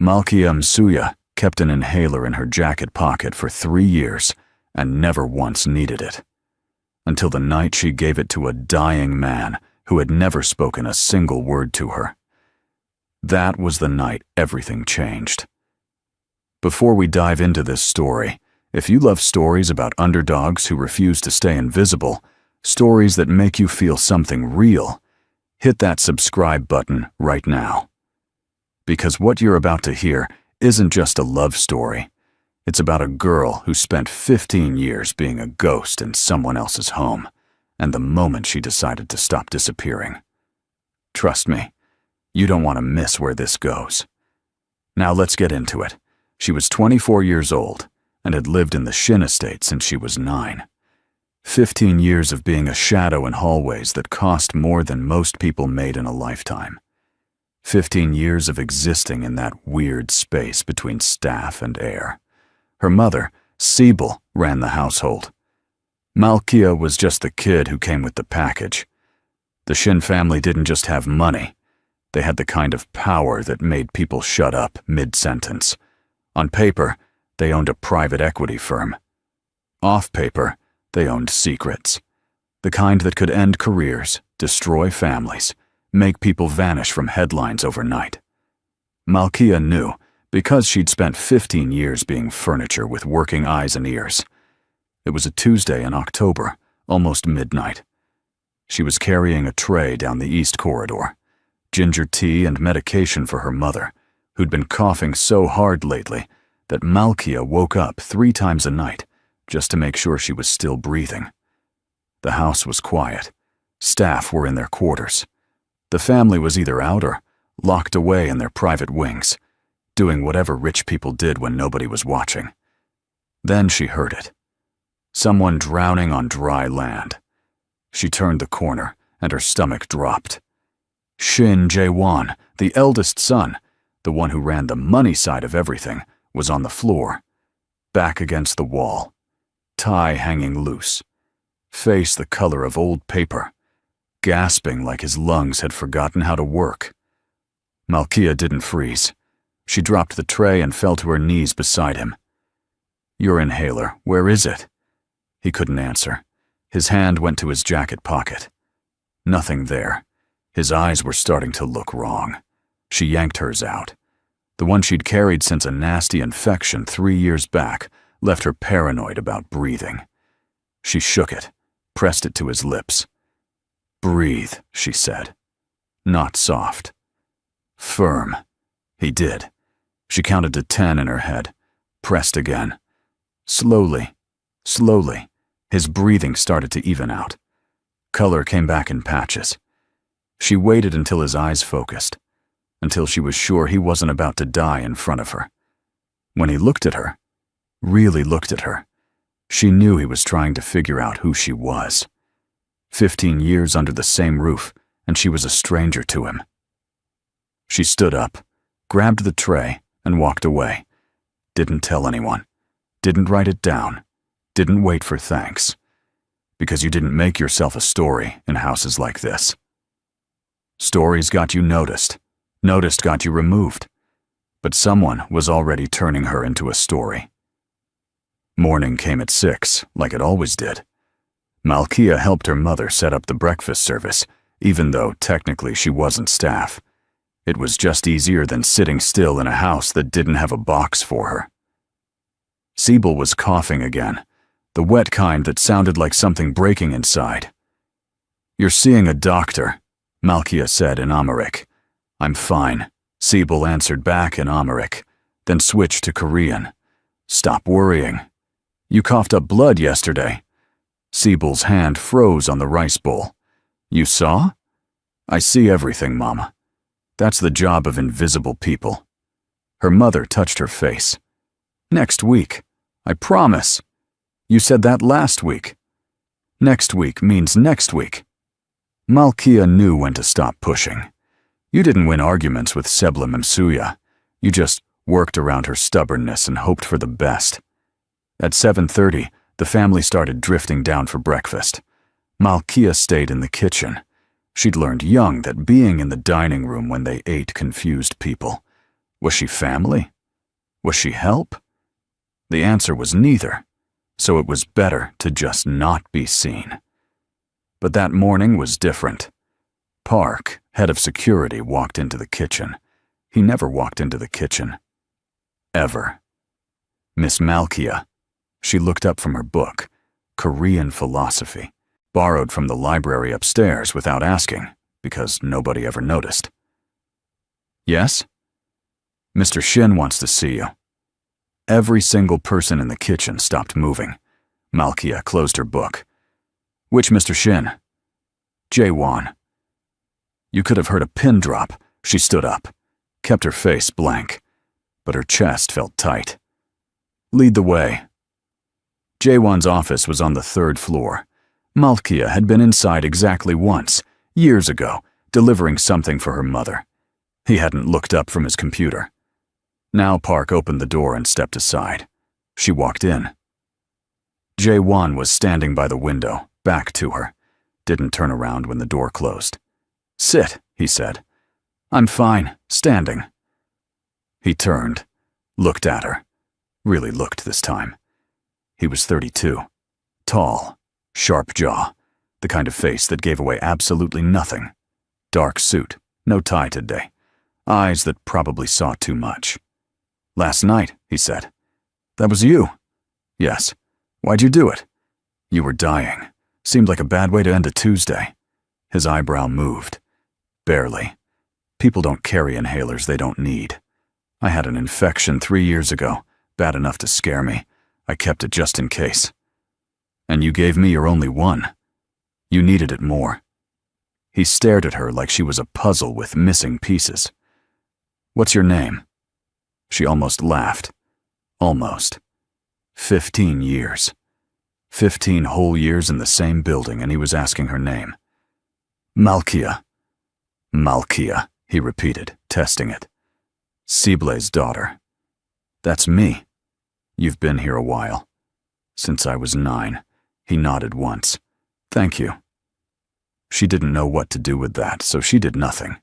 Malkia Msuya kept an inhaler in her jacket pocket for 3 years and never once needed it. Until the night she gave it to a dying man who had never spoken a single word to her. That was the night everything changed. Before we dive into this story, if you love stories about underdogs who refuse to stay invisible, stories that make you feel something real, hit that subscribe button right now. Because what you're about to hear isn't just a love story. It's about a girl who spent 15 years being a ghost in someone else's home, and the moment she decided to stop disappearing. Trust me, you don't want to miss where this goes. Now let's get into it. She was 24 years old and had lived in the Shin estate since she was 9. 15 years of being a shadow in hallways that cost more than most people made in a lifetime. 15 years of existing in that weird space between staff and air. Her mother, Seoul, ran the household. Malkia was just the kid who came with the package. The Shin family didn't just have money. They had the kind of power that made people shut up mid-sentence. On paper, they owned a private equity firm. Off paper, they owned secrets. The kind that could end careers, destroy families, make people vanish from headlines overnight. Malkia knew, because she'd spent 15 years being furniture with working eyes and ears. It was a Tuesday in October, almost midnight. She was carrying a tray down the east corridor, ginger tea and medication for her mother, who'd been coughing so hard lately that Malkia woke up 3 times a night just to make sure she was still breathing. The house was quiet. Staff were in their quarters. The family was either out or locked away in their private wings, doing whatever rich people did when nobody was watching. Then she heard it. Someone drowning on dry land. She turned the corner, and her stomach dropped. Shin Jae-won, the eldest son, the one who ran the money side of everything, was on the floor, back against the wall, tie hanging loose, face the color of old paper, gasping like his lungs had forgotten how to work. Malkia didn't freeze. She dropped the tray and fell to her knees beside him. "Your inhaler, where is it?" He couldn't answer. His hand went to his jacket pocket. Nothing there. His eyes were starting to look wrong. She yanked hers out. The one she'd carried since a nasty infection 3 years back left her paranoid about breathing. She shook it, pressed it to his lips. "Breathe," she said. Not soft. Firm. He did. She counted to 10 in her head, pressed again. Slowly, slowly, his breathing started to even out. Color came back in patches. She waited until his eyes focused, until she was sure he wasn't about to die in front of her. When he looked at her, really looked at her, she knew he was trying to figure out who she was. 15 years under the same roof, and she was a stranger to him. She stood up, grabbed the tray, and walked away. Didn't tell anyone. Didn't write it down. Didn't wait for thanks. Because you didn't make yourself a story in houses like this. Stories got you noticed. Noticed got you removed. But someone was already turning her into a story. Morning came at 6, like it always did. Malkia helped her mother set up the breakfast service, even though technically she wasn't staff. It was just easier than sitting still in a house that didn't have a box for her. Seoul was coughing again, the wet kind that sounded like something breaking inside. "You're seeing a doctor," Malkia said in Amharic. "I'm fine," Seoul answered back in Amharic, then switched to Korean. "Stop worrying. You coughed up blood yesterday." Seoul's hand froze on the rice bowl. "You saw?" "I see everything, Mama. That's the job of invisible people." Her mother touched her face. "Next week. I promise. You said that last week." "Next week means next week." Malkia knew when to stop pushing. You didn't win arguments with Sebla Msuya. You just worked around her stubbornness and hoped for the best. At 7:30, the family started drifting down for breakfast. Malkia stayed in the kitchen. She'd learned young that being in the dining room when they ate confused people. Was she family? Was she help? The answer was neither, so it was better to just not be seen. But that morning was different. Park, head of security, walked into the kitchen. He never walked into the kitchen. Ever. Miss Malkia. She looked up from her book, Korean philosophy, borrowed from the library upstairs without asking, because nobody ever noticed. Yes? Mr. Shin wants to see you. Every single person in the kitchen stopped moving. Malkia closed her book. Which Mr. Shin? Jae-won. You could have heard a pin drop. She stood up, kept her face blank, but her chest felt tight. Lead the way. Jae-won's office was on the 3rd floor. Malkia had been inside exactly once, years ago, delivering something for her mother. He hadn't looked up from his computer. Now Park opened the door and stepped aside. She walked in. Jae-won was standing by the window, back to her. Didn't turn around when the door closed. Sit, he said. I'm fine, standing. He turned, looked at her. Really looked this time. He was 32. Tall, sharp jaw, the kind of face that gave away absolutely nothing. Dark suit, no tie today. Eyes that probably saw too much. Last night, he said. That was you? Yes. Why'd you do it? You were dying. Seemed like a bad way to end a Tuesday. His eyebrow moved. Barely. People don't carry inhalers they don't need. I had an infection 3 years ago, bad enough to scare me. I kept it just in case. And you gave me your only one. You needed it more. He stared at her like she was a puzzle with missing pieces. What's your name? She almost laughed. Almost. 15 years. 15 whole years in the same building, and he was asking her name. Malkia. Malkia, he repeated, testing it. Sible's daughter. That's me. You've been here a while. Since I was 9. He nodded once. Thank you. She didn't know what to do with that, so she did nothing.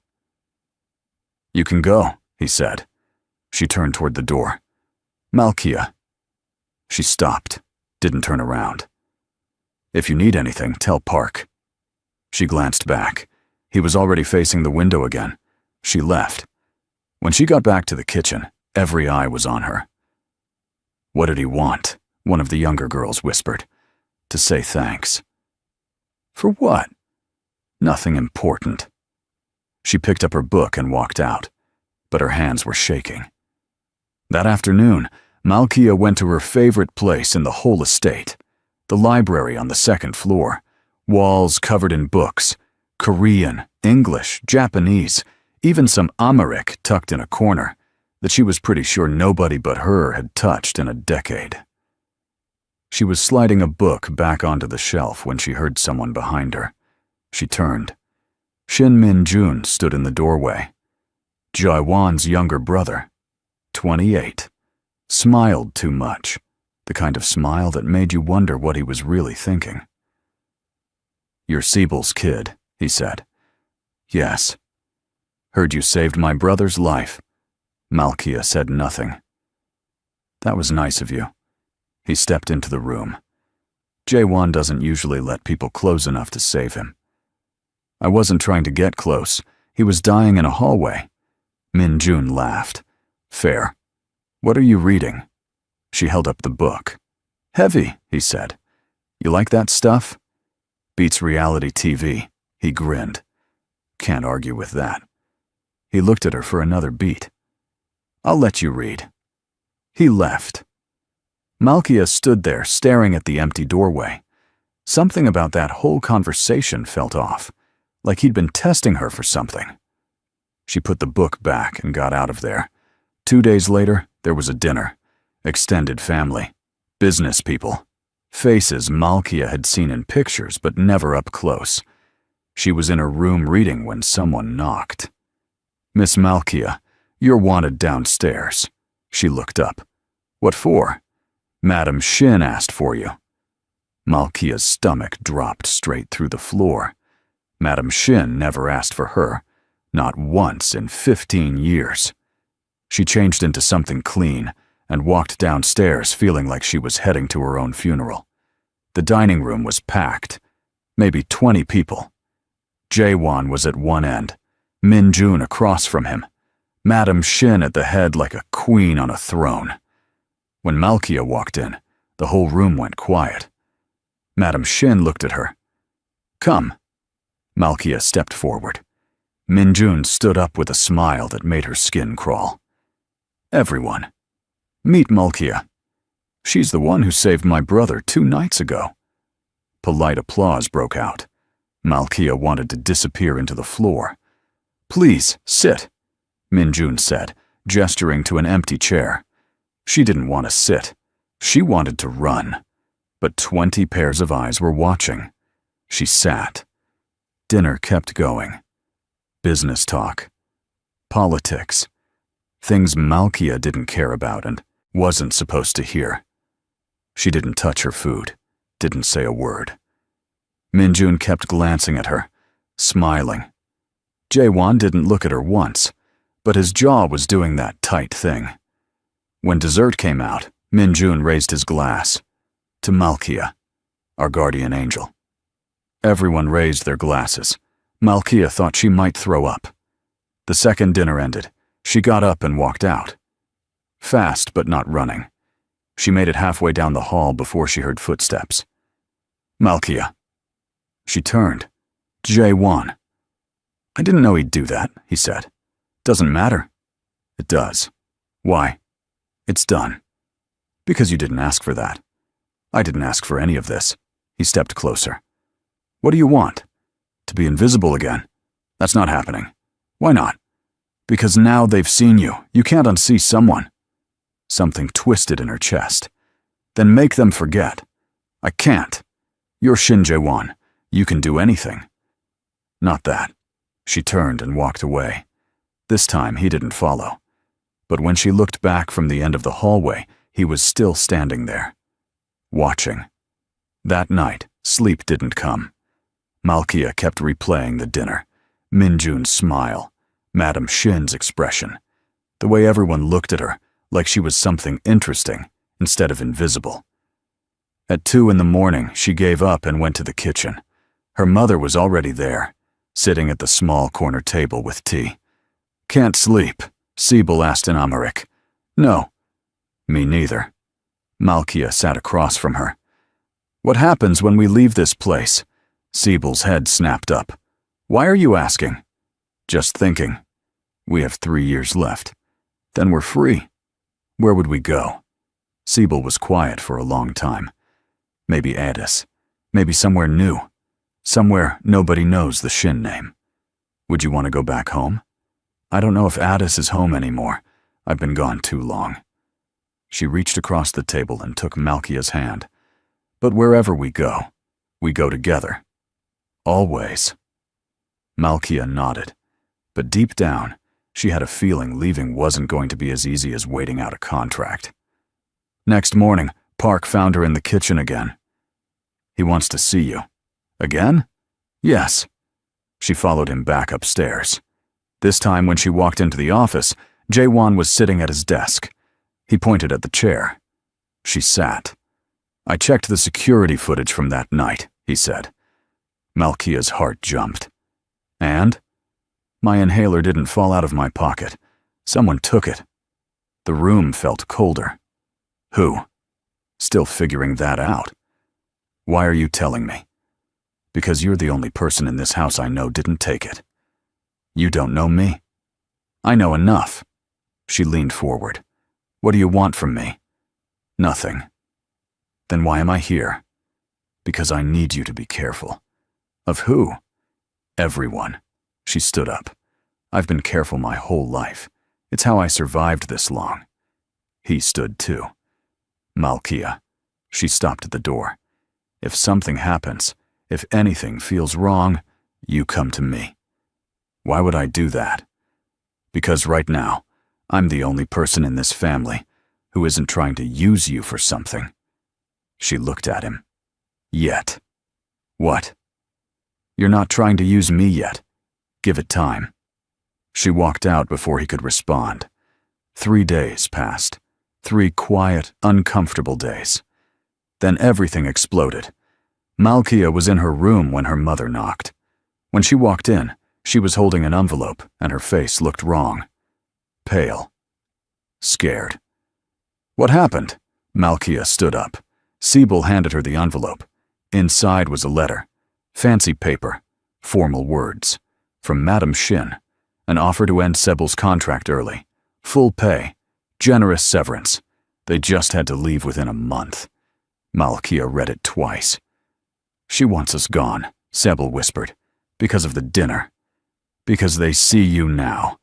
You can go, he said. She turned toward the door. Malkia. She stopped, didn't turn around. If you need anything, tell Park. She glanced back. He was already facing the window again. She left. When she got back to the kitchen, every eye was on her. What did he want? One of the younger girls whispered. To say thanks. For what? Nothing important. She picked up her book and walked out, but her hands were shaking. That afternoon, Malkia went to her favorite place in the whole estate, the library on the 2nd floor, walls covered in books, Korean, English, Japanese, even some Amharic tucked in a corner that she was pretty sure nobody but her had touched in a decade. She was sliding a book back onto the shelf when she heard someone behind her. She turned. Shin Min-jun stood in the doorway. Jae-won's younger brother, 28, smiled too much, the kind of smile that made you wonder what he was really thinking. You're Sible's kid, he said. Yes. Heard you saved my brother's life. Malkia said nothing. That was nice of you. He stepped into the room. Jae-won doesn't usually let people close enough to save him. I wasn't trying to get close. He was dying in a hallway. Min-jun laughed. Fair. What are you reading? She held up the book. Heavy, he said. You like that stuff? Beats reality TV. He grinned. Can't argue with that. He looked at her for another beat. I'll let you read. He left. Malkia stood there staring at the empty doorway. Something about that whole conversation felt off, like he'd been testing her for something. She put the book back and got out of there. 2 days later, there was a dinner. Extended family. Business people. Faces Malkia had seen in pictures, but never up close. She was in her room reading when someone knocked. Miss Malkia, you're wanted downstairs. She looked up. What for? Madam Shin asked for you. Malkia's stomach dropped straight through the floor. Madam Shin never asked for her. Not once in 15 years. She changed into something clean and walked downstairs feeling like she was heading to her own funeral. The dining room was packed, maybe 20 people. Jae-won was at one end, Min-jun across from him, Madam Shin at the head like a queen on a throne. When Malkia walked in, the whole room went quiet. Madam Shin looked at her. "Come." Malkia stepped forward. Min-jun stood up with a smile that made her skin crawl. "Everyone, meet Malkia. She's the one who saved my brother 2 nights ago." Polite applause broke out. Malkia wanted to disappear into the floor. "Please, sit," Min-jun said, gesturing to an empty chair. She didn't want to sit. She wanted to run. But 20 pairs of eyes were watching. She sat. Dinner kept going. Business talk. Politics. Things Malkia didn't care about and wasn't supposed to hear. She didn't touch her food, didn't say a word. Min-jun kept glancing at her, smiling. Jae-won didn't look at her once, but his jaw was doing that tight thing. When dessert came out, Min-jun raised his glass. To Malkia, our guardian angel. Everyone raised their glasses. Malkia thought she might throw up. The second dinner ended. She got up and walked out. Fast, but not running. She made it halfway down the hall before she heard footsteps. "Malkia." She turned. "Jae-won." "I didn't know he'd do that," he said. "Doesn't matter." "It does." "Why?" "It's done." "Because you didn't ask for that." "I didn't ask for any of this." He stepped closer. "What do you want? To be invisible again? That's not happening." "Why not?" "Because now they've seen you. You can't unsee someone." Something twisted in her chest. "Then make them forget." "I can't. You're Shin Jae-won. You can do anything." "Not that." She turned and walked away. This time he didn't follow. But when she looked back from the end of the hallway, he was still standing there. Watching. That night, sleep didn't come. Malkia kept replaying the dinner, Min-jun's smile, Madam Shin's expression, the way everyone looked at her like she was something interesting instead of invisible. At 2 in the morning, she gave up and went to the kitchen. Her mother was already there, sitting at the small corner table with tea. "Can't sleep?" Sibyl asked in Amharic. "No." "Me neither." Malkia sat across from her. "What happens when we leave this place?" Sibyl's head snapped up. "Why are you asking?" "Just thinking. We have 3 years left. Then we're free. Where would we go?" Sibyl was quiet for a long time. "Maybe Addis. Maybe somewhere new. Somewhere nobody knows the Shin name. Would you want to go back home?" "I don't know if Addis is home anymore. I've been gone too long." She reached across the table and took Malkia's hand. "But wherever we go together. Always." Malkia nodded, but deep down, she had a feeling leaving wasn't going to be as easy as waiting out a contract. Next morning, Park found her in the kitchen again. "He wants to see you." "Again?" "Yes." She followed him back upstairs. This time when she walked into the office, Jae-won was sitting at his desk. He pointed at the chair. She sat. "I checked the security footage from that night," he said. Malkia's heart jumped. "And?" "My inhaler didn't fall out of my pocket. Someone took it." The room felt colder. "Who?" "Still figuring that out." "Why are you telling me?" "Because you're the only person in this house I know didn't take it." "You don't know me." "I know enough." She leaned forward. "What do you want from me?" "Nothing." "Then why am I here?" "Because I need you to be careful." "Of who?" "Everyone." She stood up. "I've been careful my whole life. It's how I survived this long." He stood too. "Malkia." She stopped at the door. "If something happens, if anything feels wrong, you come to me." "Why would I do that?" "Because right now, I'm the only person in this family who isn't trying to use you for something." She looked at him. "Yet." "What?" "You're not trying to use me yet. Give it time." She walked out before he could respond. 3 days passed. 3 quiet, uncomfortable days. Then everything exploded. Malkia was in her room when her mother knocked. When she walked in, she was holding an envelope and her face looked wrong. Pale. Scared. What happened? Malkia stood up. Sibyl handed her the envelope. Inside was a letter. Fancy paper. Formal words. From Madame Shin. An offer to end Sibyl's contract early. Full pay. Generous severance. They just had to leave within a month. Malkia read it twice. She wants us gone, Sibyl whispered. Because of the dinner. Because they see you now.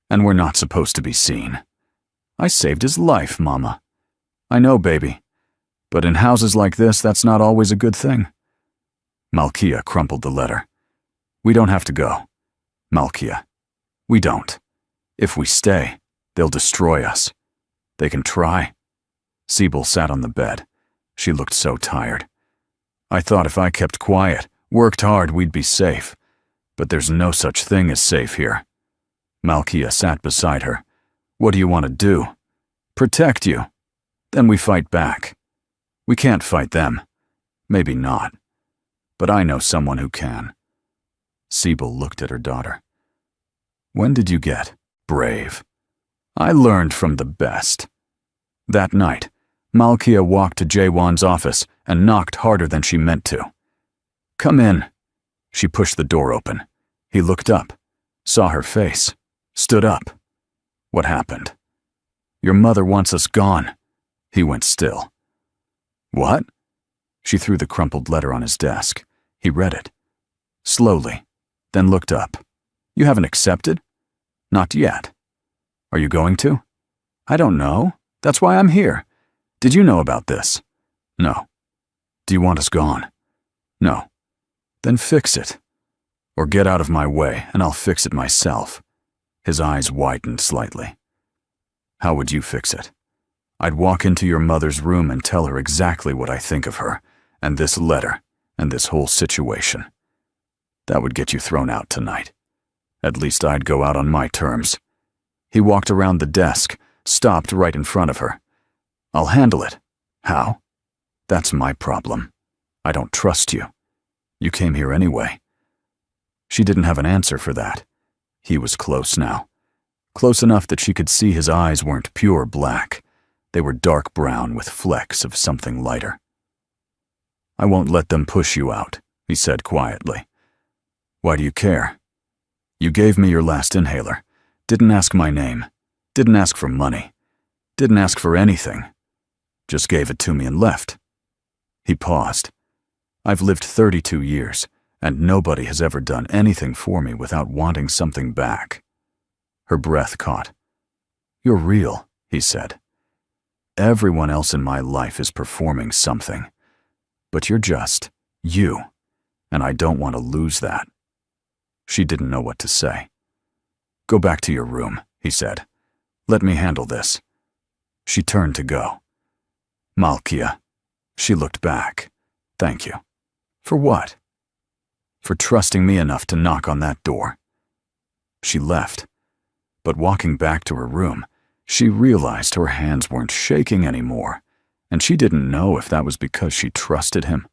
And we're not supposed to be seen. I saved his life, Mama. I know, baby. But in houses like this, that's not always a good thing. Malkia crumpled the letter. We don't have to go. Malkia. We don't. If we stay, they'll destroy us. They can try. Sibyl sat on the bed. She looked so tired. I thought if I kept quiet, worked hard, we'd be safe. But there's no such thing as safe here. Malkia sat beside her. What do you want to do? Protect you. Then we fight back. We can't fight them. Maybe not. But I know someone who can. Sibyl looked at her daughter. When did you get brave? I learned from the best. That night, Malkia walked to Jaewon's office and knocked harder than she meant to. Come in. She pushed the door open. He looked up, saw her face, stood up. What happened? Your mother wants us gone. He went still. What? She threw the crumpled letter on his desk. He read it. Slowly, then looked up. You haven't accepted? Not yet. Are you going to? I don't know. That's why I'm here. Did you know about this? No. Do you want us gone? No. Then fix it. Or get out of my way and I'll fix it myself. His eyes widened slightly. How would you fix it? I'd walk into your mother's room and tell her exactly what I think of her, and this letter, and this whole situation. That would get you thrown out tonight. At least I'd go out on my terms. He walked around the desk, stopped right in front of her. I'll handle it. How? That's my problem. I don't trust you. You came here anyway. She didn't have an answer for that. He was close now. Close enough that she could see his eyes weren't pure black. They were dark brown with flecks of something lighter. I won't let them push you out, he said quietly. Why do you care? You gave me your last inhaler. Didn't ask my name. Didn't ask for money. Didn't ask for anything. Just gave it to me and left. He paused. I've lived 32 years, and nobody has ever done anything for me without wanting something back. Her breath caught. You're real, he said. Everyone else in my life is performing something. But you're just you, and I don't want to lose that. She didn't know what to say. Go back to your room, he said. Let me handle this. She turned to go. Malkia. She looked back. Thank you. For what? For trusting me enough to knock on that door. She left. But walking back to her room, she realized her hands weren't shaking anymore, and she didn't know if that was because she trusted him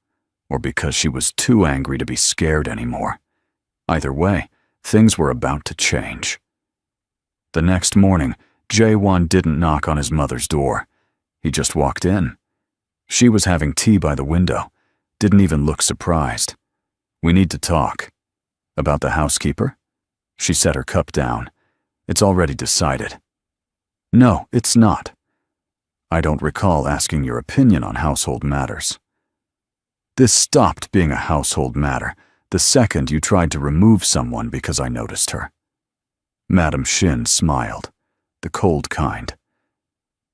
or because she was too angry to be scared anymore. Either way, things were about to change. The next morning, Jaewon didn't knock on his mother's door. He just walked in. She was having tea by the window, didn't even look surprised. We need to talk. About the housekeeper? She set her cup down. It's already decided. No, it's not. I don't recall asking your opinion on household matters. This stopped being a household matter the second you tried to remove someone because I noticed her. Madame Shin smiled, the cold kind.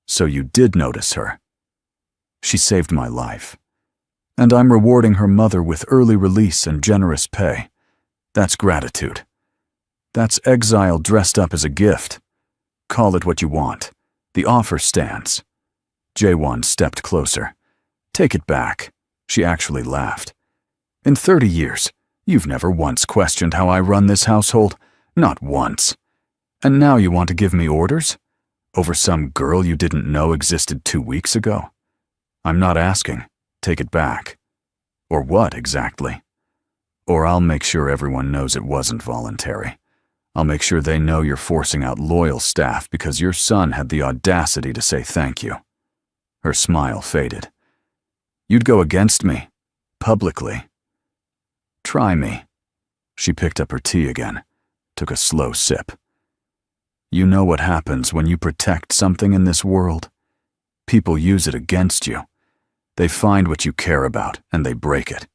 So you did notice her. She saved my life. And I'm rewarding her mother with early release and generous pay. That's gratitude. That's exile dressed up as a gift. Call it what you want. The offer stands. Jaewon stepped closer. Take it back. She actually laughed. In 30 years, you've never once questioned how I run this household. Not once. And now you want to give me orders? Over some girl you didn't know existed 2 weeks ago? I'm not asking. Take it back. Or what, exactly? Or I'll make sure everyone knows it wasn't voluntary. I'll make sure they know you're forcing out loyal staff because your son had the audacity to say thank you. Her smile faded. You'd go against me, publicly. Try me. She picked up her tea again, took a slow sip. You know what happens when you protect something in this world? People use it against you. They find what you care about and they break it.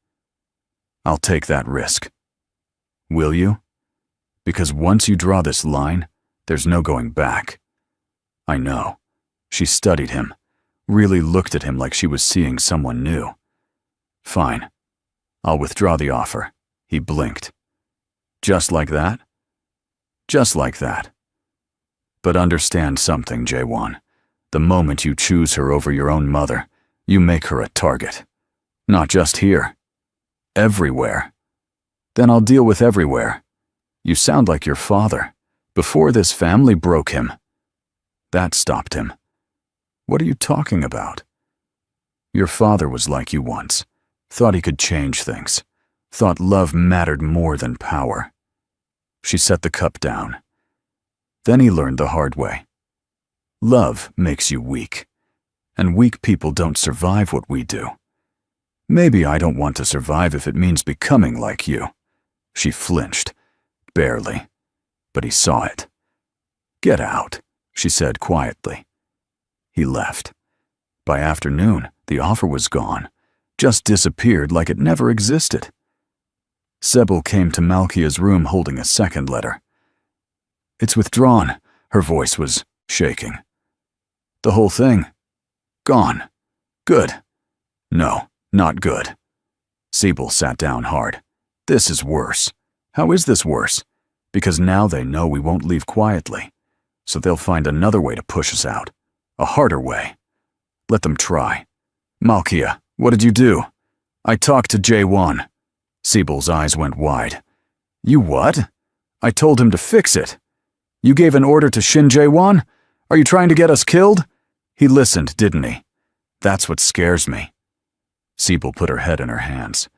I'll take that risk. Will you? Because once you draw this line, there's no going back. I know. She studied him, really looked at him like she was seeing someone new. Fine. I'll withdraw the offer. He blinked. Just like that? Just like that. But understand something, Jaewon. The moment you choose her over your own mother, you make her a target. Not just here. Everywhere. Then I'll deal with everywhere. You sound like your father. Before this family broke him. That stopped him. What are you talking about? Your father was like you once. Thought he could change things. Thought love mattered more than power. She set the cup down. Then he learned the hard way. Love makes you weak. And weak people don't survive what we do. Maybe I don't want to survive if it means becoming like you. She flinched. Barely. But he saw it. Get out, she said quietly. He left. By afternoon, the offer was gone. Just disappeared like it never existed. Sebel came to Malkia's room holding a second letter. It's withdrawn. Her voice was shaking. The whole thing? Gone. Good. No, not good. Sebel sat down hard. This is worse. How is this worse? Because now they know we won't leave quietly. So they'll find another way to push us out. A harder way. Let them try. Malkia, what did you do? I talked to Jaewon. Sebel's eyes went wide. You what? I told him to fix it. You gave an order to Shin Jaewon? Are you trying to get us killed? He listened, didn't he? That's what scares me. Sebel put her head in her hands.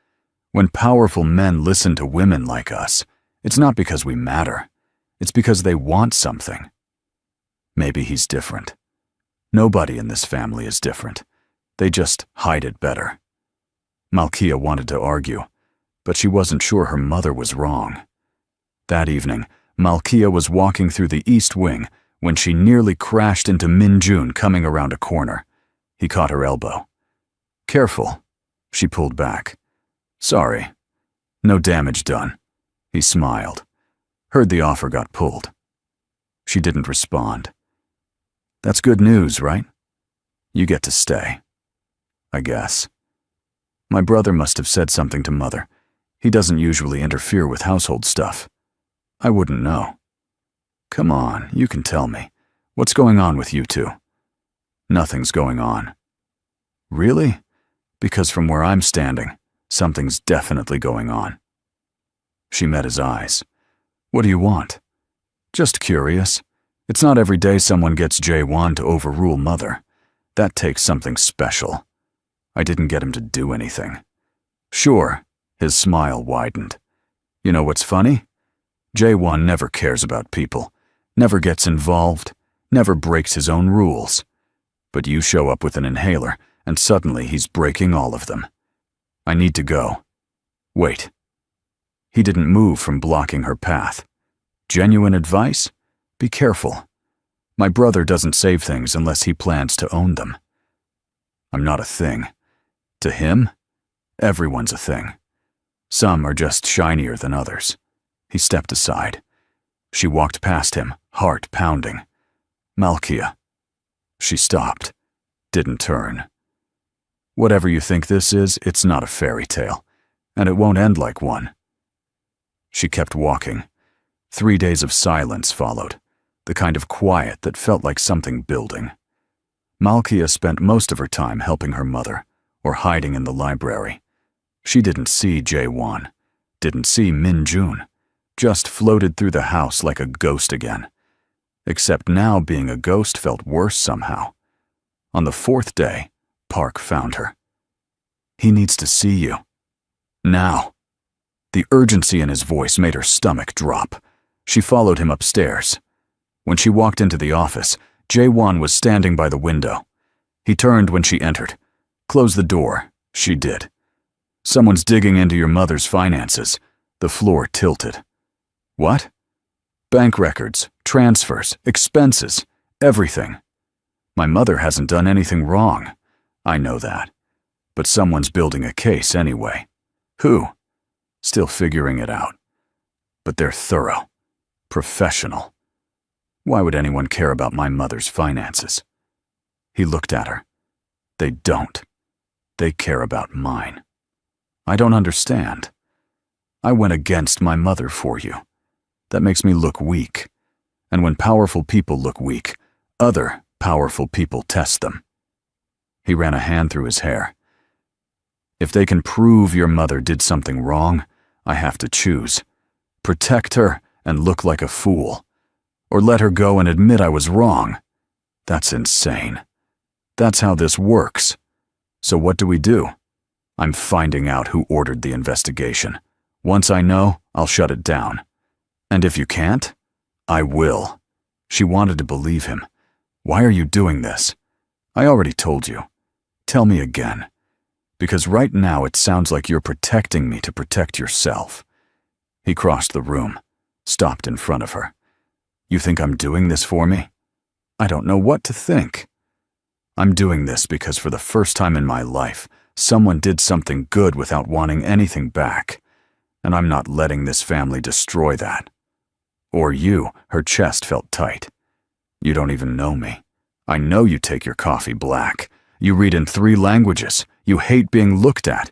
When powerful men listen to women like us, it's not because we matter. It's because they want something. Maybe he's different. Nobody in this family is different. They just hide it better. Malkia wanted to argue, but she wasn't sure her mother was wrong. That evening, Malkia was walking through the east wing when she nearly crashed into Min Jun coming around a corner. He caught her elbow. Careful. She pulled back. Sorry. No damage done. He smiled. Heard the offer got pulled. She didn't respond. That's good news, right? You get to stay. I guess. My brother must have said something to Mother. He doesn't usually interfere with household stuff. I wouldn't know. Come on, you can tell me. What's going on with you two? Nothing's going on. Really? Because from where I'm standing, something's definitely going on. She met his eyes. What do you want? Just curious. It's not every day someone gets Jaewon to overrule Mother. That takes something special. I didn't get him to do anything. Sure, his smile widened. You know what's funny? Jaewon never cares about people, never gets involved, never breaks his own rules. But you show up with an inhaler, and suddenly he's breaking all of them. I need to go. Wait. He didn't move from blocking her path. Genuine advice? Be careful. My brother doesn't save things unless he plans to own them. I'm not a thing. To him, everyone's a thing. Some are just shinier than others. He stepped aside. She walked past him, heart pounding. Malkia. She stopped. Didn't turn. Whatever you think this is, it's not a fairy tale, and it won't end like one. She kept walking. 3 days of silence followed, the kind of quiet that felt like something building. Malkia spent most of her time helping her mother, or hiding in the library. She didn't see Jaewon, didn't see Min Jun, just floated through the house like a ghost again. Except now being a ghost felt worse somehow. On the fourth day, Park found her. "He needs to see you. Now." The urgency in his voice made her stomach drop. She followed him upstairs. When she walked into the office, Jae-won was standing by the window. He turned when she entered. "Close the door." She did. "Someone's digging into your mother's finances." The floor tilted. "What?" "Bank records, transfers, expenses, everything." "My mother hasn't done anything wrong." "I know that. But someone's building a case anyway." "Who?" "Still figuring it out. But they're thorough. Professional. Why would anyone care about my mother's finances?" He looked at her. "They don't. They care about mine." "I don't understand." "I went against my mother for you. That makes me look weak. And when powerful people look weak, other powerful people test them." He ran a hand through his hair. "If they can prove your mother did something wrong, I have to choose. Protect her and look like a fool, or let her go and admit I was wrong. That's insane. That's how this works. So what do? I'm finding out who ordered the investigation. Once I know, I'll shut it down. And if you can't, I will." She wanted to believe him. "Why are you doing this?" "I already told you. Tell me again. Because right now it sounds like you're protecting me to protect yourself." He crossed the room, stopped in front of her. "You think I'm doing this for me?" "I don't know what to think." "I'm doing this because for the first time in my life, someone did something good without wanting anything back. And I'm not letting this family destroy that. Or you." Her chest felt tight. "You don't even know me. I know you take your coffee black. You read in 3 languages. You hate being looked at.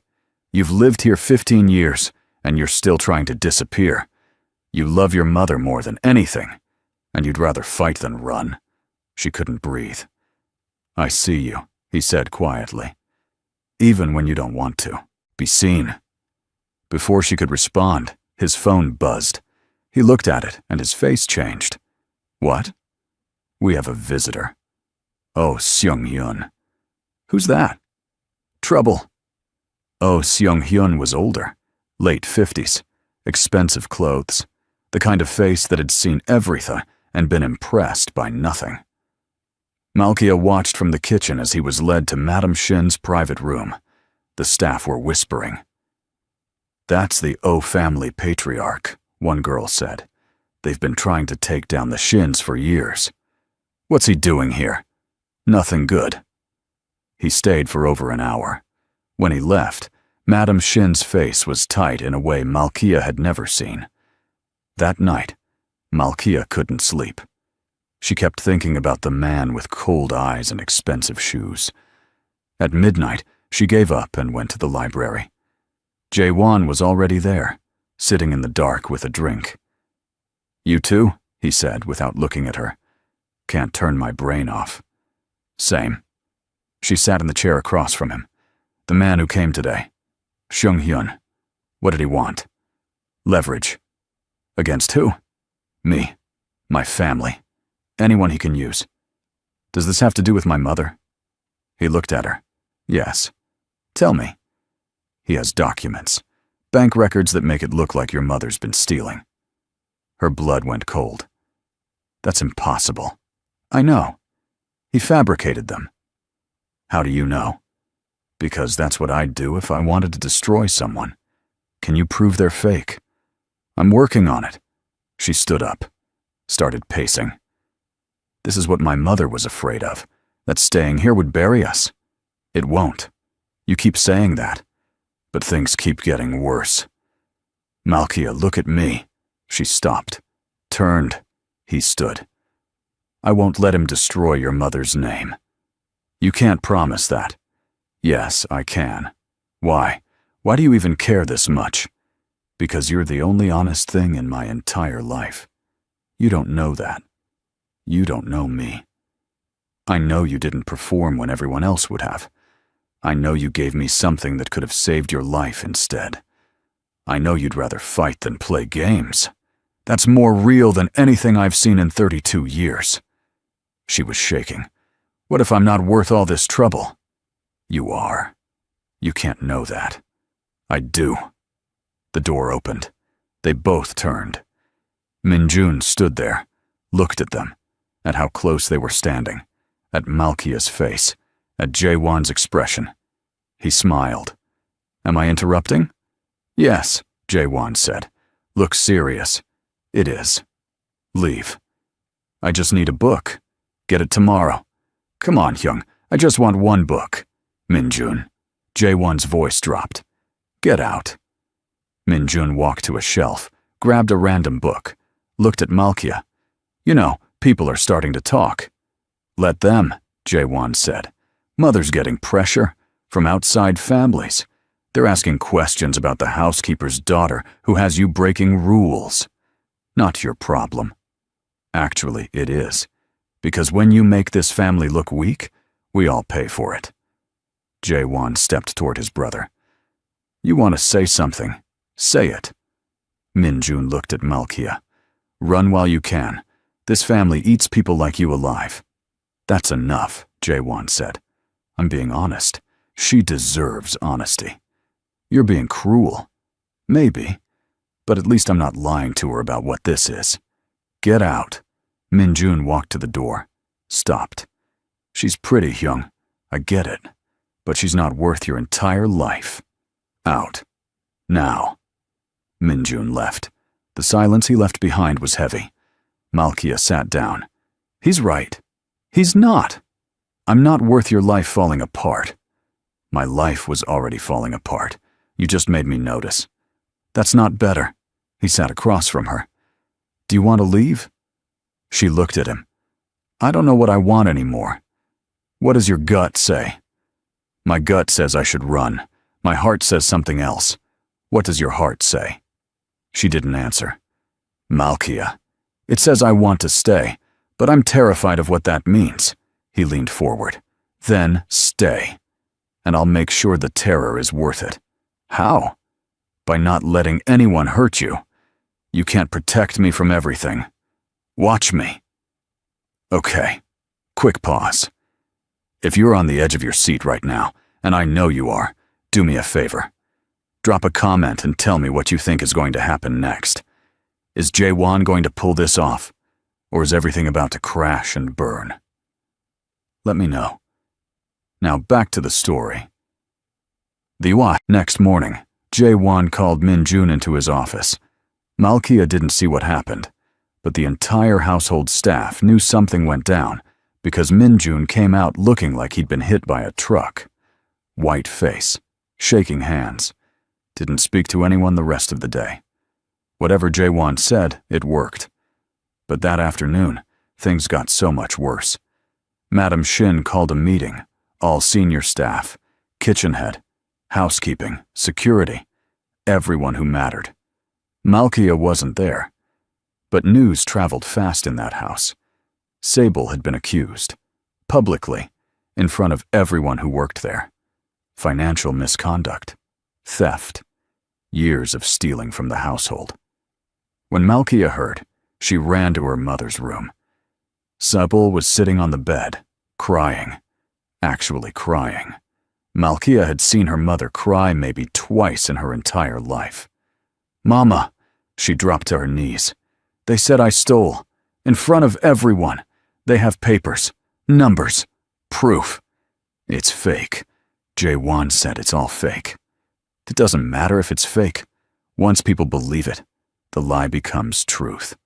You've lived here 15 years, and you're still trying to disappear. You love your mother more than anything, and you'd rather fight than run." She couldn't breathe. "I see you," he said quietly. "Even when you don't want to. Be seen." Before she could respond, his phone buzzed. He looked at it, and his face changed. "What?" "We have a visitor." "Oh, Seung-hyun." "Who's that?" "Trouble." Oh, Seung-hyun was older, late 50s, expensive clothes, the kind of face that had seen everything and been impressed by nothing. Malkia watched from the kitchen as he was led to Madame Shin's private room. The staff were whispering. "That's the O family patriarch," one girl said. "They've been trying to take down the Shins for years." "What's he doing here?" "Nothing good." He stayed for over an hour. When he left, Madame Shin's face was tight in a way Malkia had never seen. That night, Malkia couldn't sleep. She kept thinking about the man with cold eyes and expensive shoes. At midnight, she gave up and went to the library. Jae-won was already there, sitting in the dark with a drink. "You too?" he said without looking at her. "Can't turn my brain off." "Same." She sat in the chair across from him. "The man who came today. Seung-hyun. What did he want?" "Leverage." "Against who?" "Me. My family. Anyone he can use." "Does this have to do with my mother?" He looked at her. "Yes." "Tell me." "He has documents. Bank records that make it look like your mother's been stealing." Her blood went cold. "That's impossible." "I know. He fabricated them." "How do you know?" "Because that's what I'd do if I wanted to destroy someone. Can you prove they're fake?" "I'm working on it." She stood up, started pacing. "This is what my mother was afraid of, that staying here would bury us. It won't. You keep saying that, but things keep getting worse." "Malkia, look at me." She stopped, turned. He stood. "I won't let him destroy your mother's name." "You can't promise that." "Yes, I can." "Why? Why do you even care this much?" "Because you're the only honest thing in my entire life. You don't know that. You don't know me. I know you didn't perform when everyone else would have. I know you gave me something that could have saved your life instead. I know you'd rather fight than play games. That's more real than anything I've seen in 32 years. She was shaking. What if I'm not worth all this trouble? You are. You can't know that. I do. The door opened. They both turned. Min-jun stood there, looked at them, at how close they were standing, at Malkia's face, at Jae-won's expression. He smiled. Am I interrupting? Yes, Jae-won said. Look serious. It is. Leave. I just need a book. Get it tomorrow. Come on, Hyung. I just want one book. Min-jun. Jae-won's voice dropped. Get out. Min-jun walked to a shelf, grabbed a random book, looked at Malkia. You know, people are starting to talk. Let them, Jae-won said. Mother's getting pressure from outside families. They're asking questions about the housekeeper's daughter who has you breaking rules. Not your problem. Actually, it is. Because when you make this family look weak, we all pay for it. Jae-won stepped toward his brother. You want to say something? Say it. Min-jun looked at Malkia. Run while you can. This family eats people like you alive. That's enough, Jae-won said. I'm being honest. She deserves honesty. You're being cruel. Maybe. But at least I'm not lying to her about what this is. Get out. Min-jun walked to the door. Stopped. She's pretty, Hyung. I get it. But she's not worth your entire life. Out. Now. Min-jun left. The silence he left behind was heavy. Malkia sat down. He's right. He's not. I'm not worth your life falling apart. My life was already falling apart. You just made me notice. That's not better. He sat across from her. Do you want to leave? She looked at him. I don't know what I want anymore. What does your gut say? My gut says I should run. My heart says something else. What does your heart say? She didn't answer. Malkia. It says I want to stay, but I'm terrified of what that means. He leaned forward. Then stay. And I'll make sure the terror is worth it. How? By not letting anyone hurt you. You can't protect me from everything. Watch me. Okay. Quick pause. If you're on the edge of your seat right now, and I know you are, do me a favor. Drop a comment and tell me what you think is going to happen next. Is Jae-won going to pull this off? Or is everything about to crash and burn? Let me know. Now back to the story. Next morning, Jae-won called Min-jun into his office. Malkia didn't see what happened, but the entire household staff knew something went down because Min-jun came out looking like he'd been hit by a truck. White face, shaking hands. Didn't speak to anyone the rest of the day. Whatever Jae-won said, it worked. But that afternoon, things got so much worse. Madam Shin called a meeting, all senior staff, kitchen head, housekeeping, security, everyone who mattered. Malkia wasn't there, but news traveled fast in that house. Sable had been accused, publicly, in front of everyone who worked there. Financial misconduct, theft, years of stealing from the household. When Malkia heard, she ran to her mother's room. Sable was sitting on the bed, crying, actually crying. Malkia had seen her mother cry maybe twice in her entire life. Mama, she dropped to her knees. They said I stole. In front of everyone. They have papers, numbers, proof. It's fake. Jae-won said it's all fake. It doesn't matter if it's fake. Once people believe it, the lie becomes truth.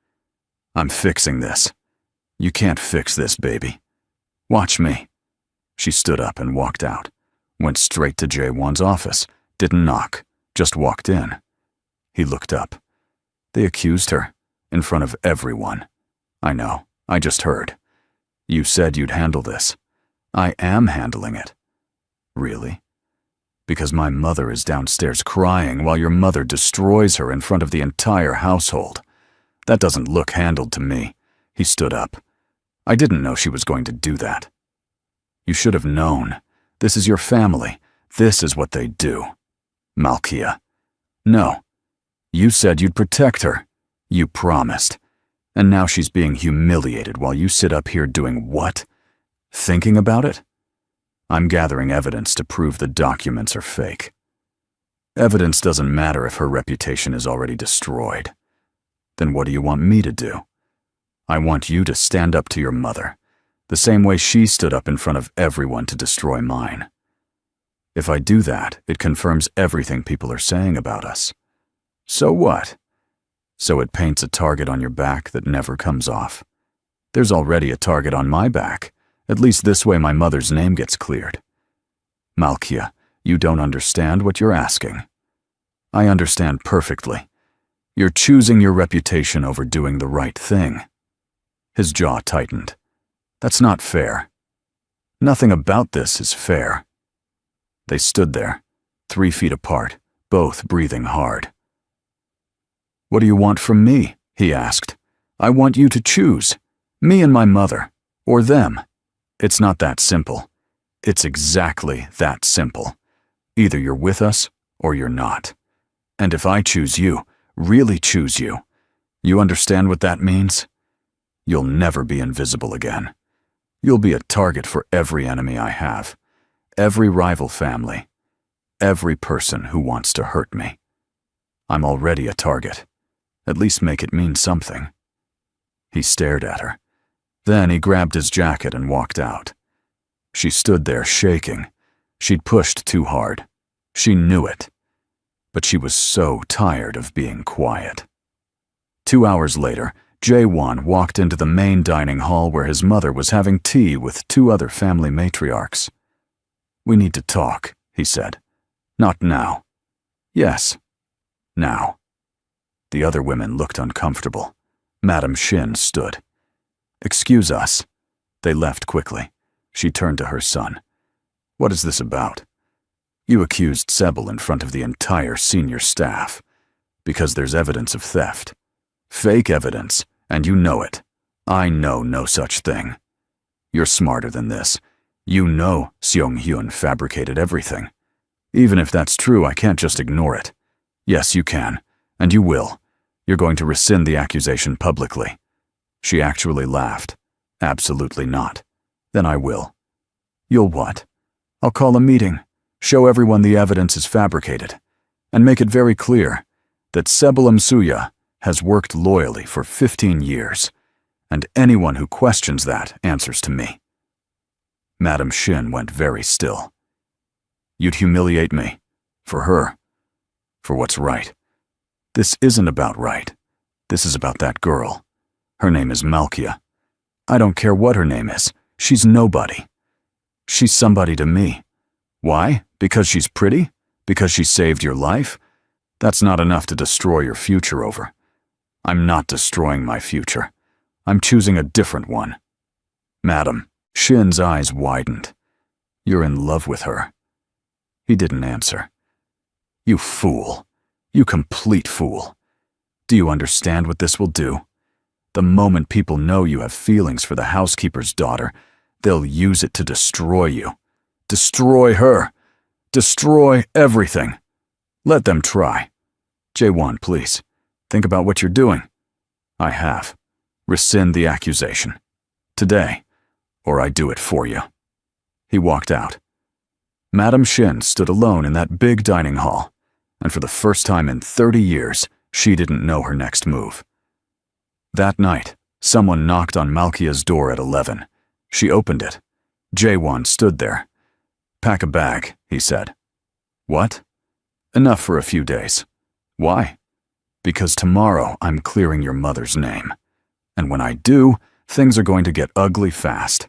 I'm fixing this. You can't fix this, baby. Watch me. She stood up and walked out. Went straight to Jae-won's office. Didn't knock. Just walked in. He looked up. They accused her. In front of everyone. I know. I just heard. You said you'd handle this. I am handling it. Really? Because my mother is downstairs crying while your mother destroys her in front of the entire household. That doesn't look handled to me. He stood up. I didn't know she was going to do that. You should have known. This is your family. This is what they do. Malkia. No. You said you'd protect her. You promised. And now she's being humiliated while you sit up here doing what? Thinking about it? I'm gathering evidence to prove the documents are fake. Evidence doesn't matter if her reputation is already destroyed. Then what do you want me to do? I want you to stand up to your mother, the same way she stood up in front of everyone to destroy mine. If I do that, it confirms everything people are saying about us. So what? So it paints a target on your back that never comes off. There's already a target on my back. At least this way my mother's name gets cleared. Malkia, you don't understand what you're asking. I understand perfectly. You're choosing your reputation over doing the right thing. His jaw tightened. That's not fair. Nothing about this is fair. They stood there, 3 feet apart, both breathing hard. What do you want from me? He asked. I want you to choose. Me and my mother. Or them. It's not that simple. It's exactly that simple. Either you're with us, or you're not. And if I choose you, really choose you, you understand what that means? You'll never be invisible again. You'll be a target for every enemy I have, every rival family, every person who wants to hurt me. I'm already a target. At least make it mean something. He stared at her. Then he grabbed his jacket and walked out. She stood there shaking. She'd pushed too hard. She knew it. But she was so tired of being quiet. 2 hours later, Jae-won walked into the main dining hall where his mother was having tea with 2 other family matriarchs. We need to talk, he said. Not now. Yes, now. The other women looked uncomfortable. Madame Shin stood. Excuse us. They left quickly. She turned to her son. What is this about? You accused Sebel in front of the entire senior staff. Because there's evidence of theft. Fake evidence, and you know it. I know no such thing. You're smarter than this. You know Seong-hyun fabricated everything. Even if that's true, I can't just ignore it. Yes, you can. And you will. You're going to rescind the accusation publicly. She actually laughed. Absolutely not. Then I will. You'll what? I'll call a meeting, show everyone the evidence is fabricated, and make it very clear that Sebel Suya has worked loyally for 15 years, and anyone who questions that answers to me. Madame Shin went very still. You'd humiliate me. For her. For what's right. This isn't about right. This is about that girl. Her name is Malkia. I don't care what her name is. She's nobody. She's somebody to me. Why? Because she's pretty? Because she saved your life? That's not enough to destroy your future over. I'm not destroying my future. I'm choosing a different one. Madam, Shin's eyes widened. You're in love with her. He didn't answer. You fool. You complete fool. Do you understand what this will do? The moment people know you have feelings for the housekeeper's daughter, they'll use it to destroy you. Destroy her. Destroy everything. Let them try. Jae-won, please. Think about what you're doing. I have. Rescind the accusation. Today. Or I do it for you. He walked out. Madame Shin stood alone in that big dining hall, and for the first time in 30 years, she didn't know her next move. That night, someone knocked on Malkia's door at 11. She opened it. Jae-won stood there. Pack a bag, he said. What? Enough for a few days. Why? Because tomorrow I'm clearing your mother's name. And when I do, things are going to get ugly fast.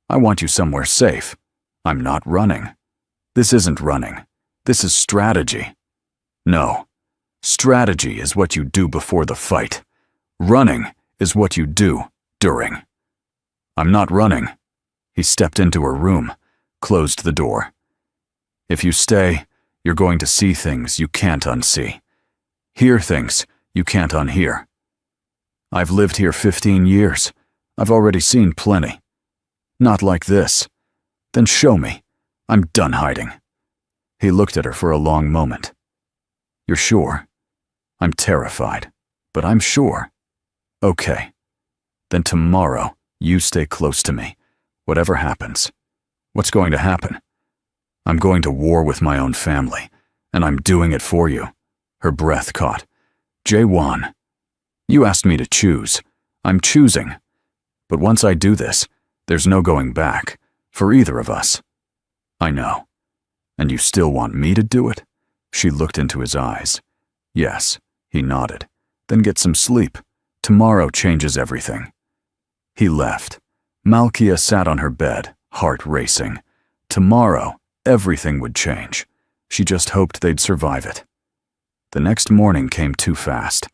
I want you somewhere safe. I'm not running. This isn't running. This is strategy. No. Strategy is what you do before the fight. Running is what you do during. I'm not running. He stepped into her room, closed the door. If you stay, you're going to see things you can't unsee. Hear things you can't unhear. I've lived here 15 years. I've already seen plenty. Not like this. Then show me. I'm done hiding. He looked at her for a long moment. You're sure? I'm terrified. But I'm sure. Okay. Then tomorrow, you stay close to me, whatever happens. What's going to happen? I'm going to war with my own family, and I'm doing it for you. Her breath caught. Jae-won, you asked me to choose. I'm choosing. But once I do this, there's no going back, for either of us. I know. And you still want me to do it? She looked into his eyes. Yes, he nodded. Then get some sleep. Tomorrow changes everything. He left. Malkia sat on her bed, heart racing. Tomorrow, everything would change. She just hoped they'd survive it. The next morning came too fast.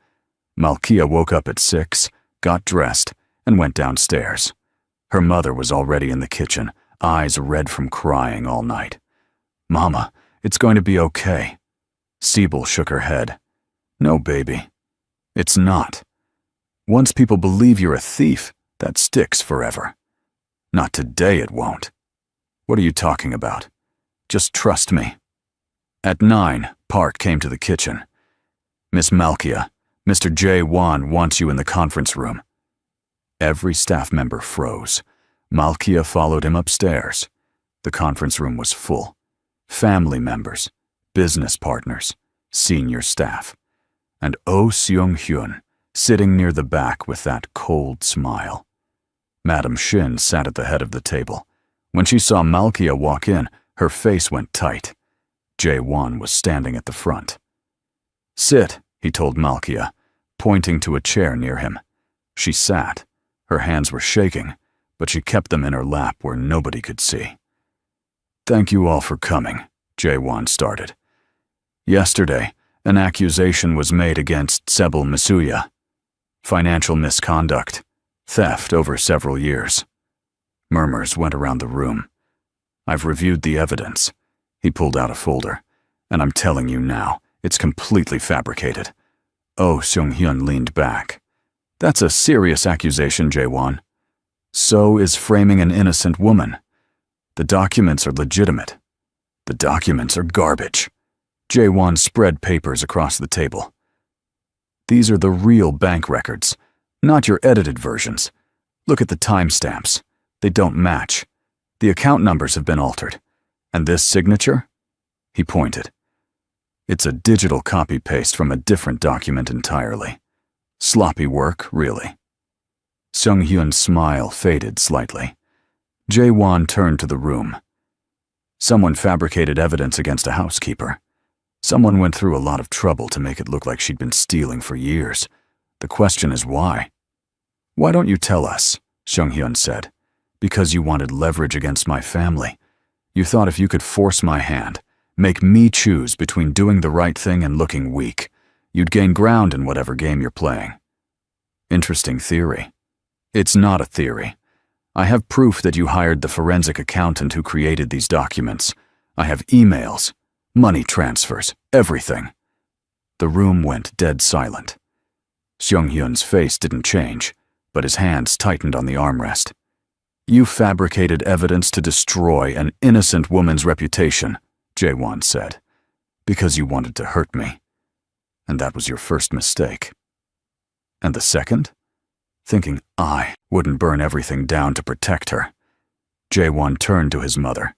Malkia woke up at 6, got dressed, and went downstairs. Her mother was already in the kitchen, eyes red from crying all night. Mama, it's going to be okay. Sibyl shook her head. No, baby. It's not. Once people believe you're a thief, that sticks forever. Not today, it won't. What are you talking about? Just trust me. At 9, Park came to the kitchen. Miss Malkia, Mr. Jae-won wants you in the conference room. Every staff member froze. Malkia followed him upstairs. The conference room was full. Family members, business partners, senior staff. And Oh Seung-hyun, sitting near the back with that cold smile. Madam Shin sat at the head of the table. When she saw Malkia walk in, her face went tight. Jae-won was standing at the front. Sit, he told Malkia, pointing to a chair near him. She sat. Her hands were shaking, but she kept them in her lap where nobody could see. Thank you all for coming, Jae-won started. Yesterday, an accusation was made against Seoul Masuya. Financial misconduct, theft over several years. Murmurs went around the room. I've reviewed the evidence. He pulled out a folder. And I'm telling you now, it's completely fabricated. Oh Seung-hyun leaned back. That's a serious accusation, Jae-won. So is framing an innocent woman. The documents are legitimate. The documents are garbage. Jae-won spread papers across the table. These are the real bank records, not your edited versions. Look at the timestamps. They don't match. The account numbers have been altered. And this signature? He pointed. It's a digital copy-paste from a different document entirely. Sloppy work, really. Seung-hyun's smile faded slightly. Jae-won turned to the room. Someone fabricated evidence against a housekeeper. Someone went through a lot of trouble to make it look like she'd been stealing for years. The question is why? Why don't you tell us? Seung-hyun said. Because you wanted leverage against my family. You thought if you could force my hand, make me choose between doing the right thing and looking weak, you'd gain ground in whatever game you're playing. Interesting theory. It's not a theory. I have proof that you hired the forensic accountant who created these documents. I have emails, money transfers, everything. The room went dead silent. Seung-hyun's face didn't change, but his hands tightened on the armrest. You fabricated evidence to destroy an innocent woman's reputation, Jae-won said, because you wanted to hurt me. And that was your first mistake. And the second? Thinking I wouldn't burn everything down to protect her. Jae-won turned to his mother.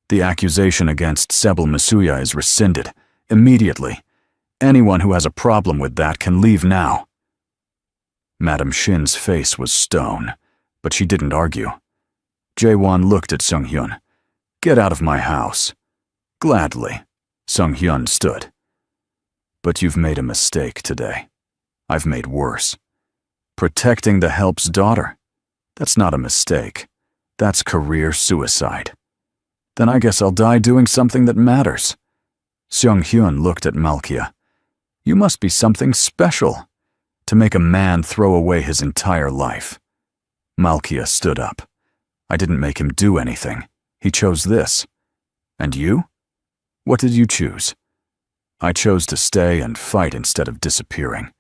The accusation against Seoul Masuya is rescinded, immediately. Anyone who has a problem with that can leave now. Madam Shin's face was stone, but she didn't argue. Jae-won looked at Seung-hyun. Get out of my house. Gladly. Seung-hyun stood. But you've made a mistake today. I've made worse. Protecting the help's daughter. That's not a mistake. That's career suicide. Then I guess I'll die doing something that matters. Seung-hyun looked at Malkia. You must be something special to make a man throw away his entire life. Malkia stood up. I didn't make him do anything. He chose this. And you? What did you choose? I chose to stay and fight instead of disappearing.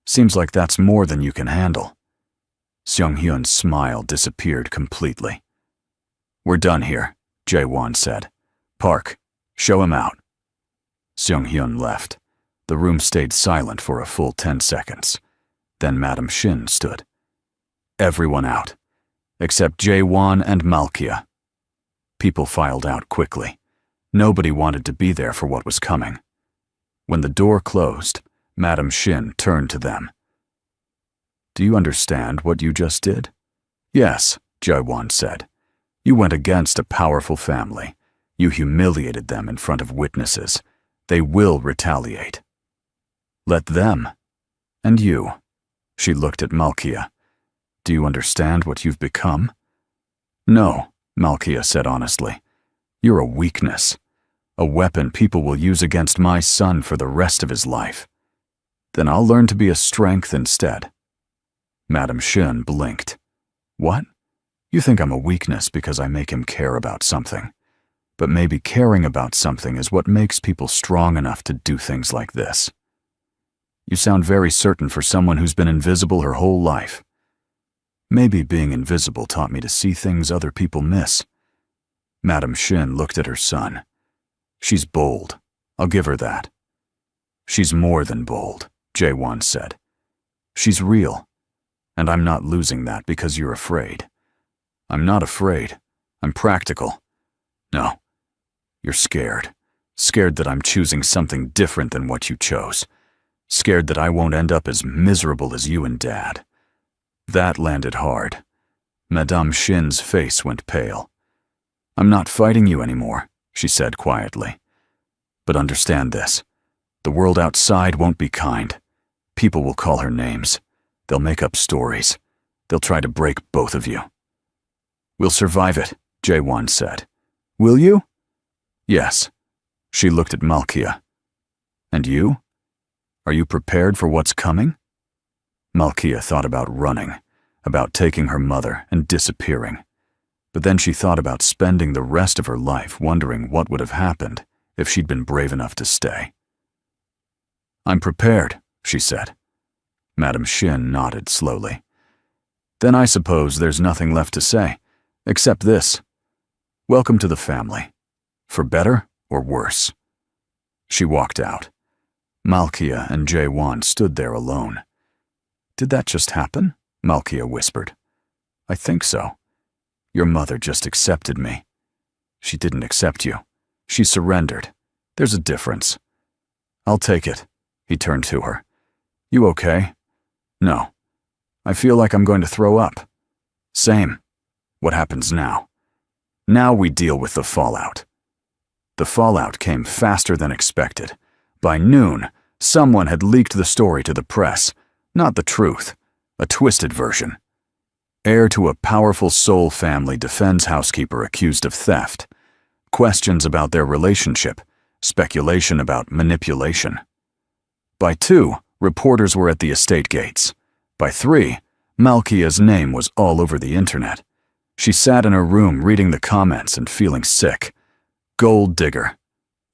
Seems like that's more than you can handle. Seung-hyun's smile disappeared completely. We're done here, Jae-won said. Park, show him out. Seung-hyun left. The room stayed silent for a full 10 seconds. Then Madam Shin stood. Everyone out, except Jae-won and Malkia. People filed out quickly. Nobody wanted to be there for what was coming. When the door closed, Madam Shin turned to them. "Do you understand what you just did?" "Yes," Jae-won said. "You went against a powerful family. You humiliated them in front of witnesses. They will retaliate. Let them. And you." She looked at Malkia. "Do you understand what you've become?" "No," Malkia said honestly. "You're a weakness. A weapon people will use against my son for the rest of his life. Then I'll learn to be a strength instead." Madam Shin blinked. "What? You think I'm a weakness because I make him care about something. But maybe caring about something is what makes people strong enough to do things like this. You sound very certain for someone who's been invisible her whole life. Maybe being invisible taught me to see things other people miss." Madam Shin looked at her son. "She's bold. I'll give her that." "She's more than bold," Jae-won said. "She's real. And I'm not losing that because you're afraid. I'm not afraid. I'm practical. No. You're scared. Scared that I'm choosing something different than what you chose. Scared that I won't end up as miserable as you and Dad." That landed hard. Madame Shin's face went pale. "I'm not fighting you anymore," she said quietly. "But understand this. The world outside won't be kind. People will call her names. They'll make up stories. They'll try to break both of you." "We'll survive it," Jae-won said. "Will you?" "Yes." She looked at Malkia. "And you? Are you prepared for what's coming?" Malkia thought about running, about taking her mother and disappearing. But then she thought about spending the rest of her life wondering what would have happened if she'd been brave enough to stay. "I'm prepared," she said. Madam Shin nodded slowly. "Then I suppose there's nothing left to say, except this. Welcome to the family. For better or worse." She walked out. Malkia and Jae-won stood there alone. "Did that just happen?" Malkia whispered. "I think so. Your mother just accepted me." "She didn't accept you. She surrendered. There's a difference." "I'll take it." He turned to her. "You okay?" "No. I feel like I'm going to throw up." "Same. What happens now?" "Now we deal with the fallout." The fallout came faster than expected. By noon, someone had leaked the story to the press. Not the truth, a twisted version. Heir to a powerful Seoul family defends housekeeper accused of theft. Questions about their relationship, speculation about manipulation. By 2, reporters were at the estate gates. By 3, Malkia's name was all over the internet. She sat in her room reading the comments and feeling sick. Gold digger,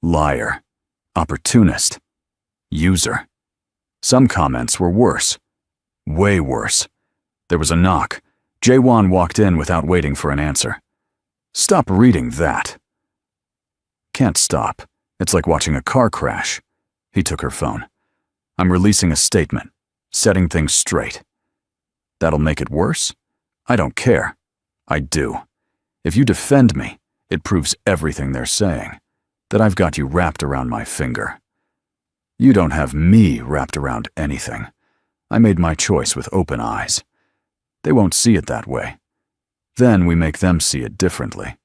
liar, opportunist, user. Some comments were worse. Way worse. There was a knock. Jae-won walked in without waiting for an answer. "Stop reading that." "Can't stop. It's like watching a car crash." He took her phone. "I'm releasing a statement, setting things straight." "That'll make it worse?" "I don't care. I do. If you defend me, it proves everything they're saying, that I've got you wrapped around my finger." "You don't have me wrapped around anything. I made my choice with open eyes. They won't see it that way. Then we make them see it differently."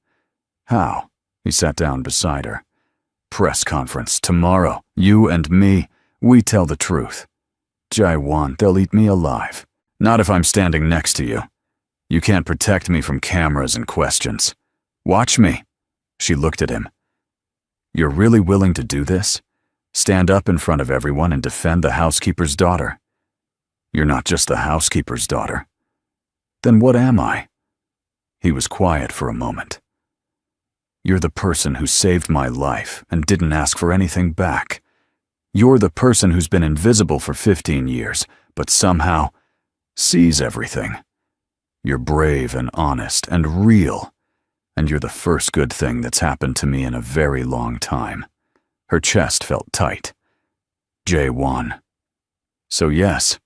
"How?" He sat down beside her. "Press conference tomorrow. You and me, we tell the truth. Jae-won, they'll eat me alive. Not if I'm standing next to you. You can't protect me from cameras and questions. Watch me." She looked at him. "You're really willing to do this? Stand up in front of everyone and defend the housekeeper's daughter? You're not just the housekeeper's daughter. Then what am I?" He was quiet for a moment. "You're the person who saved my life and didn't ask for anything back. You're the person who's been invisible for 15 years, but somehow sees everything. You're brave and honest and real, and you're the first good thing that's happened to me in a very long time." Her chest felt tight. "Jae-won. So yes,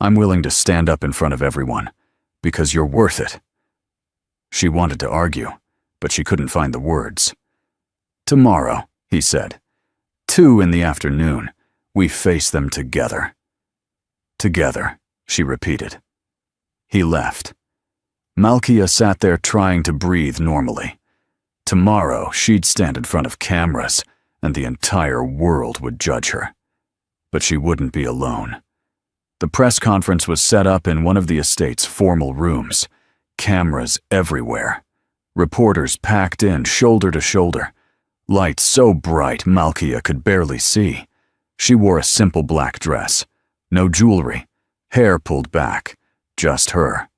I'm willing to stand up in front of everyone, because you're worth it." She wanted to argue, but she couldn't find the words. "Tomorrow," he said. 2 in the afternoon, we face them together." "Together," she repeated. He left. Malkia sat there trying to breathe normally. Tomorrow, she'd stand in front of cameras, and the entire world would judge her. But she wouldn't be alone. The press conference was set up in one of the estate's formal rooms. Cameras everywhere. Reporters packed in, shoulder to shoulder. Lights so bright Malkia could barely see. She wore a simple black dress. No jewelry. Hair pulled back. Just her.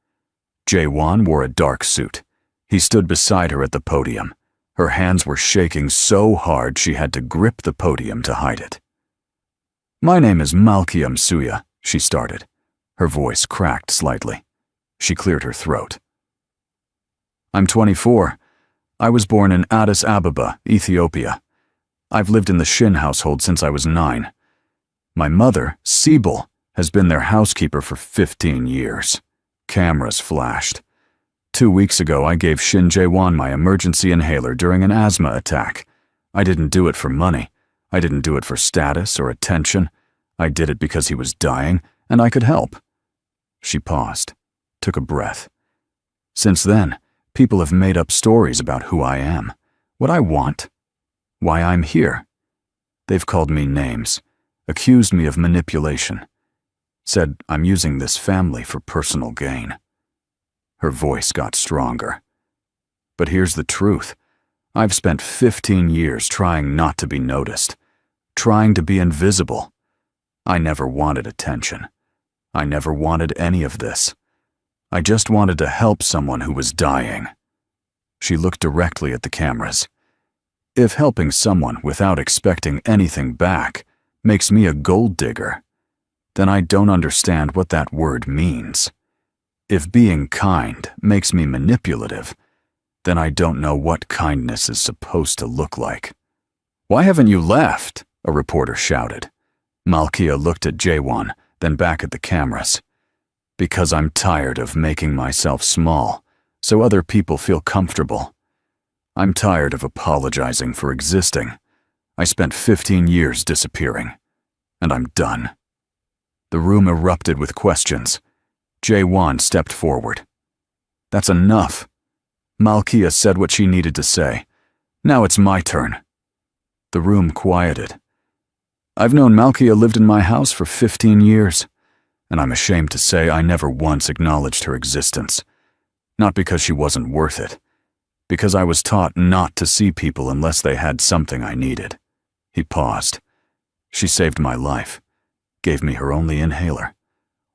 Jae-won wore a dark suit. He stood beside her at the podium. Her hands were shaking so hard she had to grip the podium to hide it. "My name is Malkia Msuya," she started. Her voice cracked slightly. She cleared her throat. "I'm 24. I was born in Addis Ababa, Ethiopia. I've lived in the Shin household since I was 9. My mother, Sibyl, has been their housekeeper for 15 years. Cameras flashed. 2 weeks ago, I gave Shin Jae-won my emergency inhaler during an asthma attack. I didn't do it for money. I didn't do it for status or attention. I did it because he was dying, and I could help." She paused, took a breath. "Since then, people have made up stories about who I am, what I want, why I'm here. They've called me names, accused me of manipulation, said I'm using this family for personal gain." Her voice got stronger. "But here's the truth. I've spent 15 years trying not to be noticed, trying to be invisible. I never wanted attention. I never wanted any of this. I just wanted to help someone who was dying." She looked directly at the cameras. "If helping someone without expecting anything back makes me a gold digger, then I don't understand what that word means. If being kind makes me manipulative, then I don't know what kindness is supposed to look like." "Why haven't you left?" a reporter shouted. Malkia looked at Jae-won, then back at the cameras. "Because I'm tired of making myself small, so other people feel comfortable. I'm tired of apologizing for existing. I spent 15 years disappearing, and I'm done." The room erupted with questions. Jae-won stepped forward. "That's enough." Malkia said what she needed to say. "Now it's my turn." The room quieted. "I've known Malkia lived in my house for 15 years, and I'm ashamed to say I never once acknowledged her existence. Not because she wasn't worth it, because I was taught not to see people unless they had something I needed." He paused. "She saved my life, gave me her only inhaler,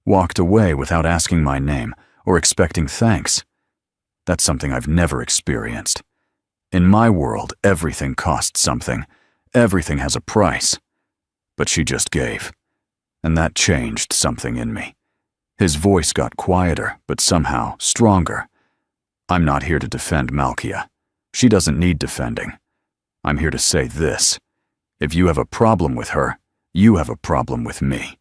walked away without asking my name or expecting thanks. That's something I've never experienced. In my world, everything costs something. Everything has a price. But she just gave, and that changed something in me." His voice got quieter, but somehow stronger. "I'm not here to defend Malkia. She doesn't need defending. I'm here to say this. If you have a problem with her, you have a problem with me.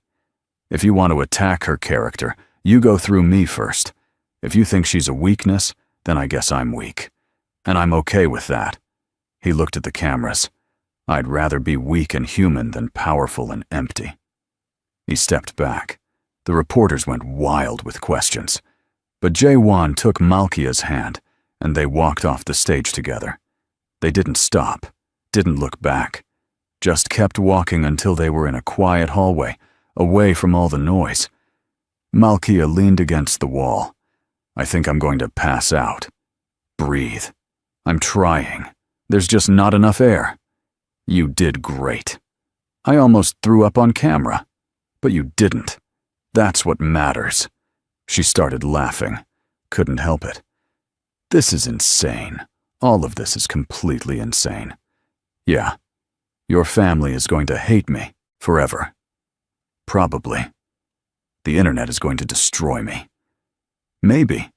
If you want to attack her character, you go through me first. If you think she's a weakness, then I guess I'm weak. And I'm okay with that." He looked at the cameras. "I'd rather be weak and human than powerful and empty." He stepped back. The reporters went wild with questions. But Jae-won took Malkia's hand, and they walked off the stage together. They didn't stop, didn't look back, just kept walking until they were in a quiet hallway, away from all the noise. Malkia leaned against the wall. "I think I'm going to pass out. Breathe. I'm trying. There's just not enough air. You did great. I almost threw up on camera, but you didn't. That's what matters." She started laughing. Couldn't help it. "This is insane. All of this is completely insane. Yeah, your family is going to hate me forever. Probably. The internet is going to destroy me. Maybe.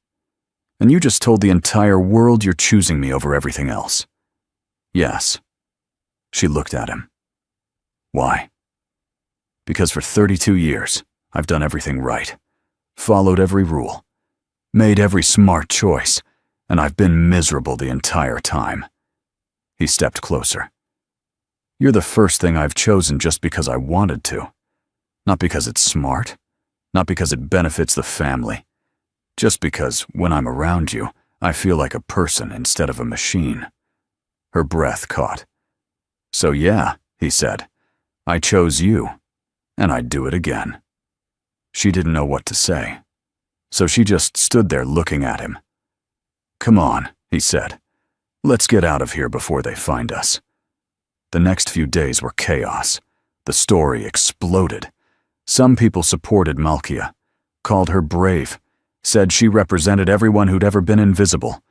And you just told the entire world you're choosing me over everything else." "Yes." She looked at him. "Why?" "Because for 32 years, I've done everything right, followed every rule, made every smart choice, and I've been miserable the entire time." He stepped closer. "You're the first thing I've chosen just because I wanted to. Not because it's smart, not because it benefits the family. Just because, when I'm around you, I feel like a person instead of a machine." Her breath caught. "So yeah," he said, "I chose you, and I'd do it again." She didn't know what to say, so she just stood there looking at him. "Come on," he said. "Let's get out of here before they find us." The next few days were chaos. The story exploded. Some people supported Malkia, called her brave, said she represented everyone who'd ever been invisible.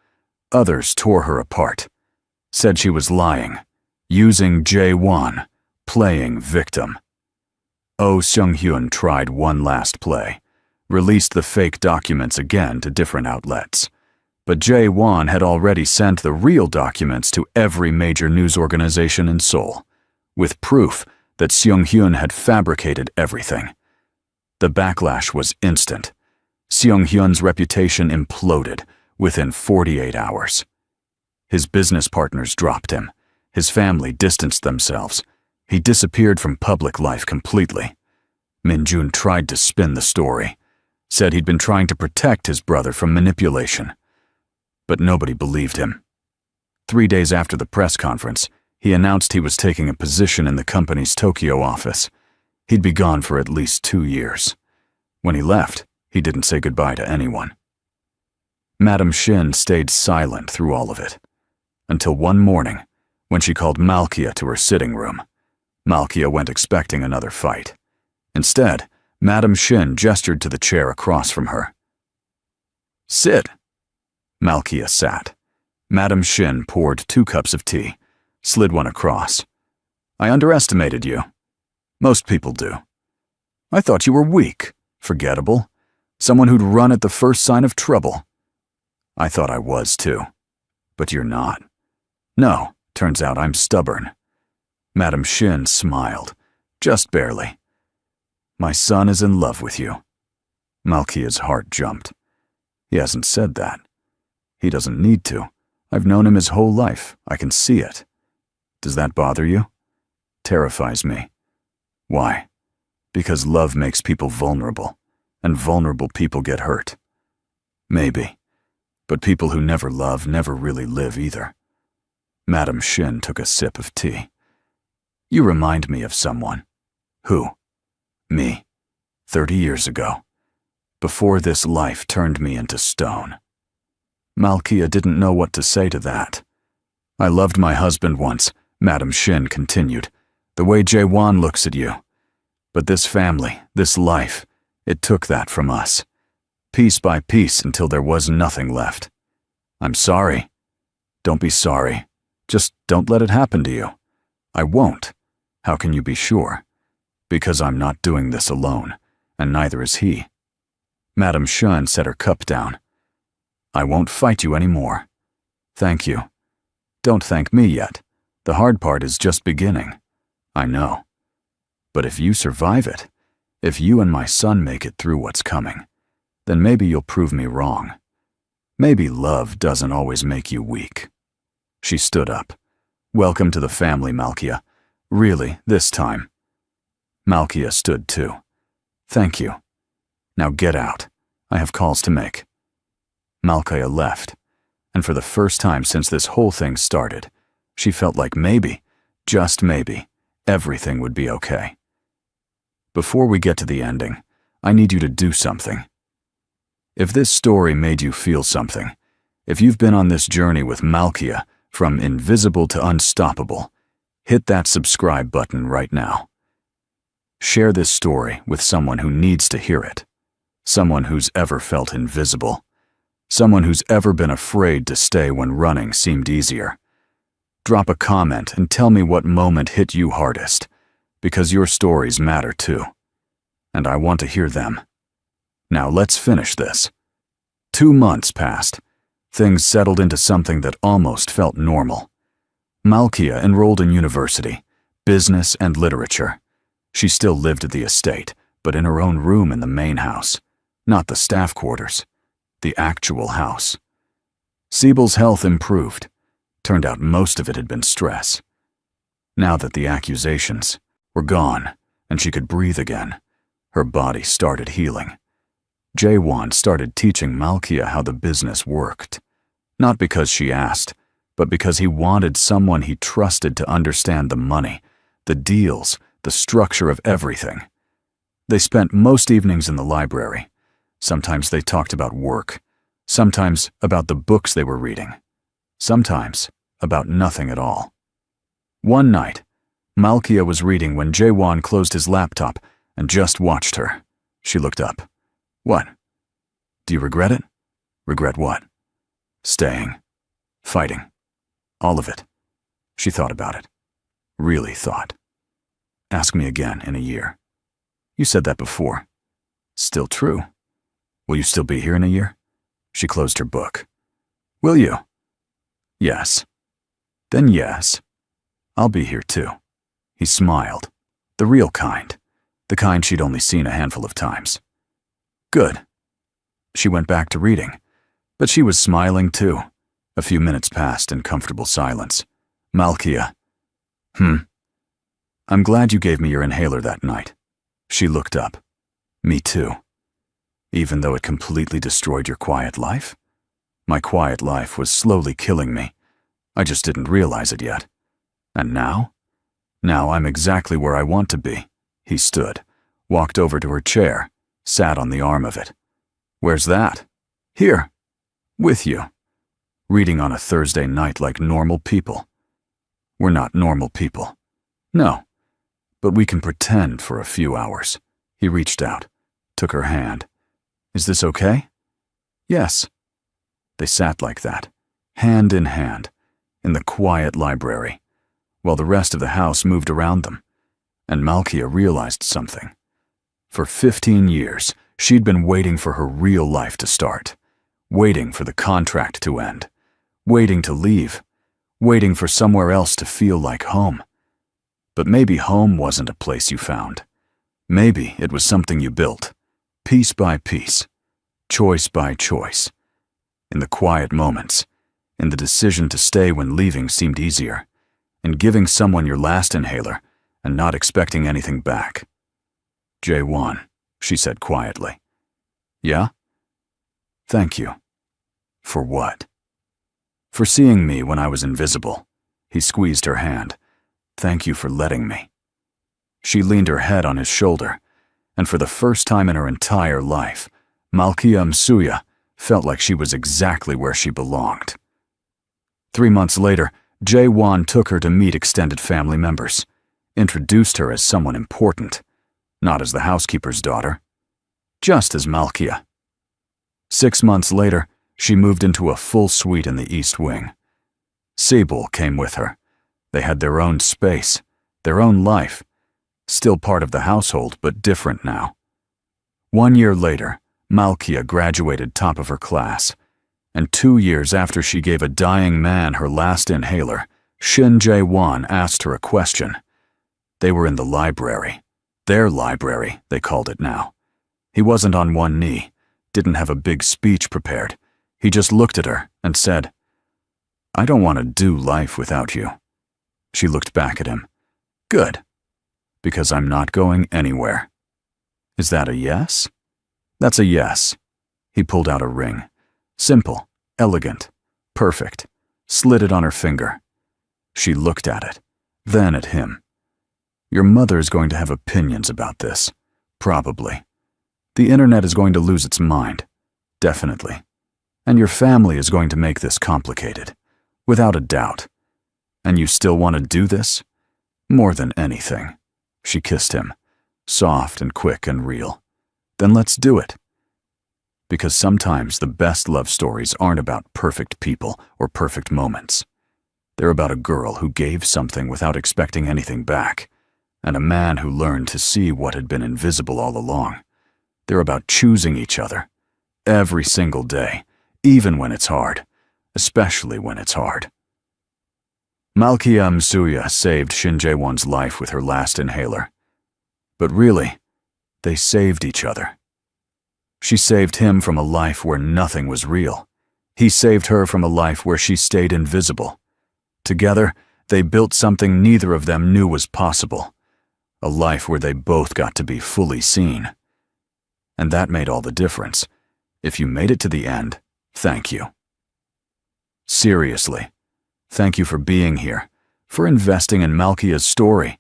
Others tore her apart, said she was lying, using Jae-won, playing victim. Oh Seung-hyun tried one last play, released the fake documents again to different outlets. But Jae-won had already sent the real documents to every major news organization in Seoul, with proof that Seung-hyun had fabricated everything. The backlash was instant. Seung-hyun's reputation imploded within 48 hours. His business partners dropped him. His family distanced themselves. He disappeared from public life completely. Min-jun tried to spin the story, said he'd been trying to protect his brother from manipulation. But nobody believed him. 3 days after the press conference, he announced he was taking a position in the company's Tokyo office. He'd be gone for at least 2 years. When he left, he didn't say goodbye to anyone. Madam Shin stayed silent through all of it, until one morning, when she called Malkia to her sitting room. Malkia went expecting another fight. Instead, Madam Shin gestured to the chair across from her. "Sit." Malkia sat. Madam Shin poured 2 cups of tea, slid one across. "I underestimated you. Most people do. I thought you were weak, forgettable, someone who'd run at the first sign of trouble. I thought I was too. But you're not. No, turns out I'm stubborn." Madam Shin smiled, just barely. "My son is in love with you." Malkia's heart jumped. He hasn't said that. He doesn't need to. I've known him his whole life. I can see it. Does that bother you? Terrifies me. Why? Because love makes people vulnerable, and vulnerable people get hurt. Maybe. But people who never love never really live either. Madam Shin took a sip of tea. "You remind me of someone." "Who?" "Me. 30 years ago. Before this life turned me into stone." Malkia didn't know what to say to that. "I loved my husband once," Madam Shin continued, "the way Jae-won looks at you. But this family, this life, it took that from us. Piece by piece until there was nothing left. I'm sorry." "Don't be sorry. Just don't let it happen to you." "I won't." "How can you be sure?" "Because I'm not doing this alone, and neither is he." Madam Shin set her cup down. "I won't fight you anymore." "Thank you." "Don't thank me yet. The hard part is just beginning." "I know. But if you survive it, if you and my son make it through what's coming, then maybe you'll prove me wrong. Maybe love doesn't always make you weak." She stood up. "Welcome to the family, Malkia. Really, this time." Malkia stood too. "Thank you. Now get out. I have calls to make." Malkia left, and for the first time since this whole thing started, she felt like maybe, just maybe, everything would be okay. Before we get to the ending, I need you to do something. If this story made you feel something, if you've been on this journey with Malkia from invisible to unstoppable, hit that subscribe button right now. Share this story with someone who needs to hear it, someone who's ever felt invisible, someone who's ever been afraid to stay when running seemed easier. Drop a comment and tell me what moment hit you hardest, because your stories matter too, and I want to hear them. Now let's finish this. 2 months passed. Things settled into something that almost felt normal. Malkia enrolled in university, business and literature. She still lived at the estate, but in her own room in the main house, not the staff quarters, the actual house. Siebel's health improved. Turned out most of it had been stress. Now that the accusations were gone and she could breathe again, her body started healing. Jaewon started teaching Malkia how the business worked. Not because she asked, but because he wanted someone he trusted to understand the money, the deals, the structure of everything. They spent most evenings in the library. Sometimes they talked about work, sometimes about the books they were reading, sometimes about nothing at all. One night, Malkia was reading when Jaewon closed his laptop and just watched her. She looked up. "What? Do you regret it?" "Regret what?" "Staying. Fighting. All of it." She thought about it. Really thought. "Ask me again in a year." "You said that before." "Still true. Will you still be here in a year?" She closed her book. "Will you?" "Yes." "Then yes. I'll be here too." He smiled. The real kind. The kind she'd only seen a handful of times. "Good." She went back to reading, but she was smiling too. A few minutes passed in comfortable silence. Malkia. "I'm glad you gave me your inhaler that night." She looked up. "Me too. Even though it completely destroyed your quiet life?" "My quiet life was slowly killing me. I just didn't realize it yet. And now? Now I'm exactly where I want to be." He stood, walked over to her chair, sat on the arm of it. "Where's that?" "Here. With you. Reading on a Thursday night like normal people." "We're not normal people." "No. But we can pretend for a few hours." He reached out, took her hand. "Is this okay?" "Yes." They sat like that, hand in hand, in the quiet library, while the rest of the house moved around them. And Malkia realized something. For 15 years, she'd been waiting for her real life to start, waiting for the contract to end, waiting to leave, waiting for somewhere else to feel like home. But maybe home wasn't a place you found. Maybe it was something you built, piece by piece, choice by choice. In the quiet moments, in the decision to stay when leaving seemed easier, in giving someone your last inhaler and not expecting anything back. "Jaewon," she said quietly. "Yeah?" "Thank you." "For what?" "For seeing me when I was invisible." He squeezed her hand. "Thank you for letting me." She leaned her head on his shoulder, and for the first time in her entire life, Malkia Msuya felt like she was exactly where she belonged. 3 months later, Jaewon took her to meet extended family members, introduced her as someone important, not as the housekeeper's daughter, just as Malkia. 6 months later, she moved into a full suite in the East Wing. Siebel came with her. They had their own space, their own life, still part of the household, but different now. 1 year later, Malkia graduated top of her class, and 2 years after she gave a dying man her last inhaler, Shin Jae-won asked her a question. They were in the library. Their library, they called it now. He wasn't on one knee, didn't have a big speech prepared. He just looked at her and said, "I don't want to do life without you." She looked back at him. "Good, because I'm not going anywhere." "Is that a yes?" "That's a yes." He pulled out a ring. Simple, elegant, perfect. Slid it on her finger. She looked at it, then at him. "Your mother is going to have opinions about this. Probably. The internet is going to lose its mind. Definitely. And your family is going to make this complicated. Without a doubt. And you still want to do this? More than anything." She kissed him, soft and quick and real. "Then let's do it." Because sometimes the best love stories aren't about perfect people or perfect moments. They're about a girl who gave something without expecting anything back, and a man who learned to see what had been invisible all along. They're about choosing each other, every single day, even when it's hard, especially when it's hard. Malkia Msuya saved Shin Jae-won's life with her last inhaler. But really, They saved each other. She saved him from a life where nothing was real. He saved her from a life where she stayed invisible. Together, they built something neither of them knew was possible. A life where they both got to be fully seen. And that made all the difference. If you made it to the end, thank you. Seriously, thank you for being here, for investing in Malkia's story,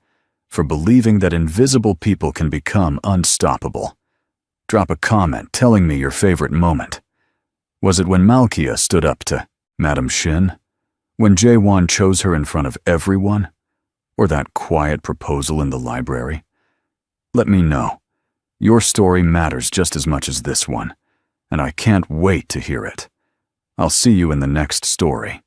for believing that invisible people can become unstoppable. Drop a comment telling me your favorite moment. Was it when Malkia stood up to Madam Shin? When Jaewon chose her in front of everyone? Or that quiet proposal in the library? Let me know. Your story matters just as much as this one, and I can't wait to hear it. I'll see you in the next story.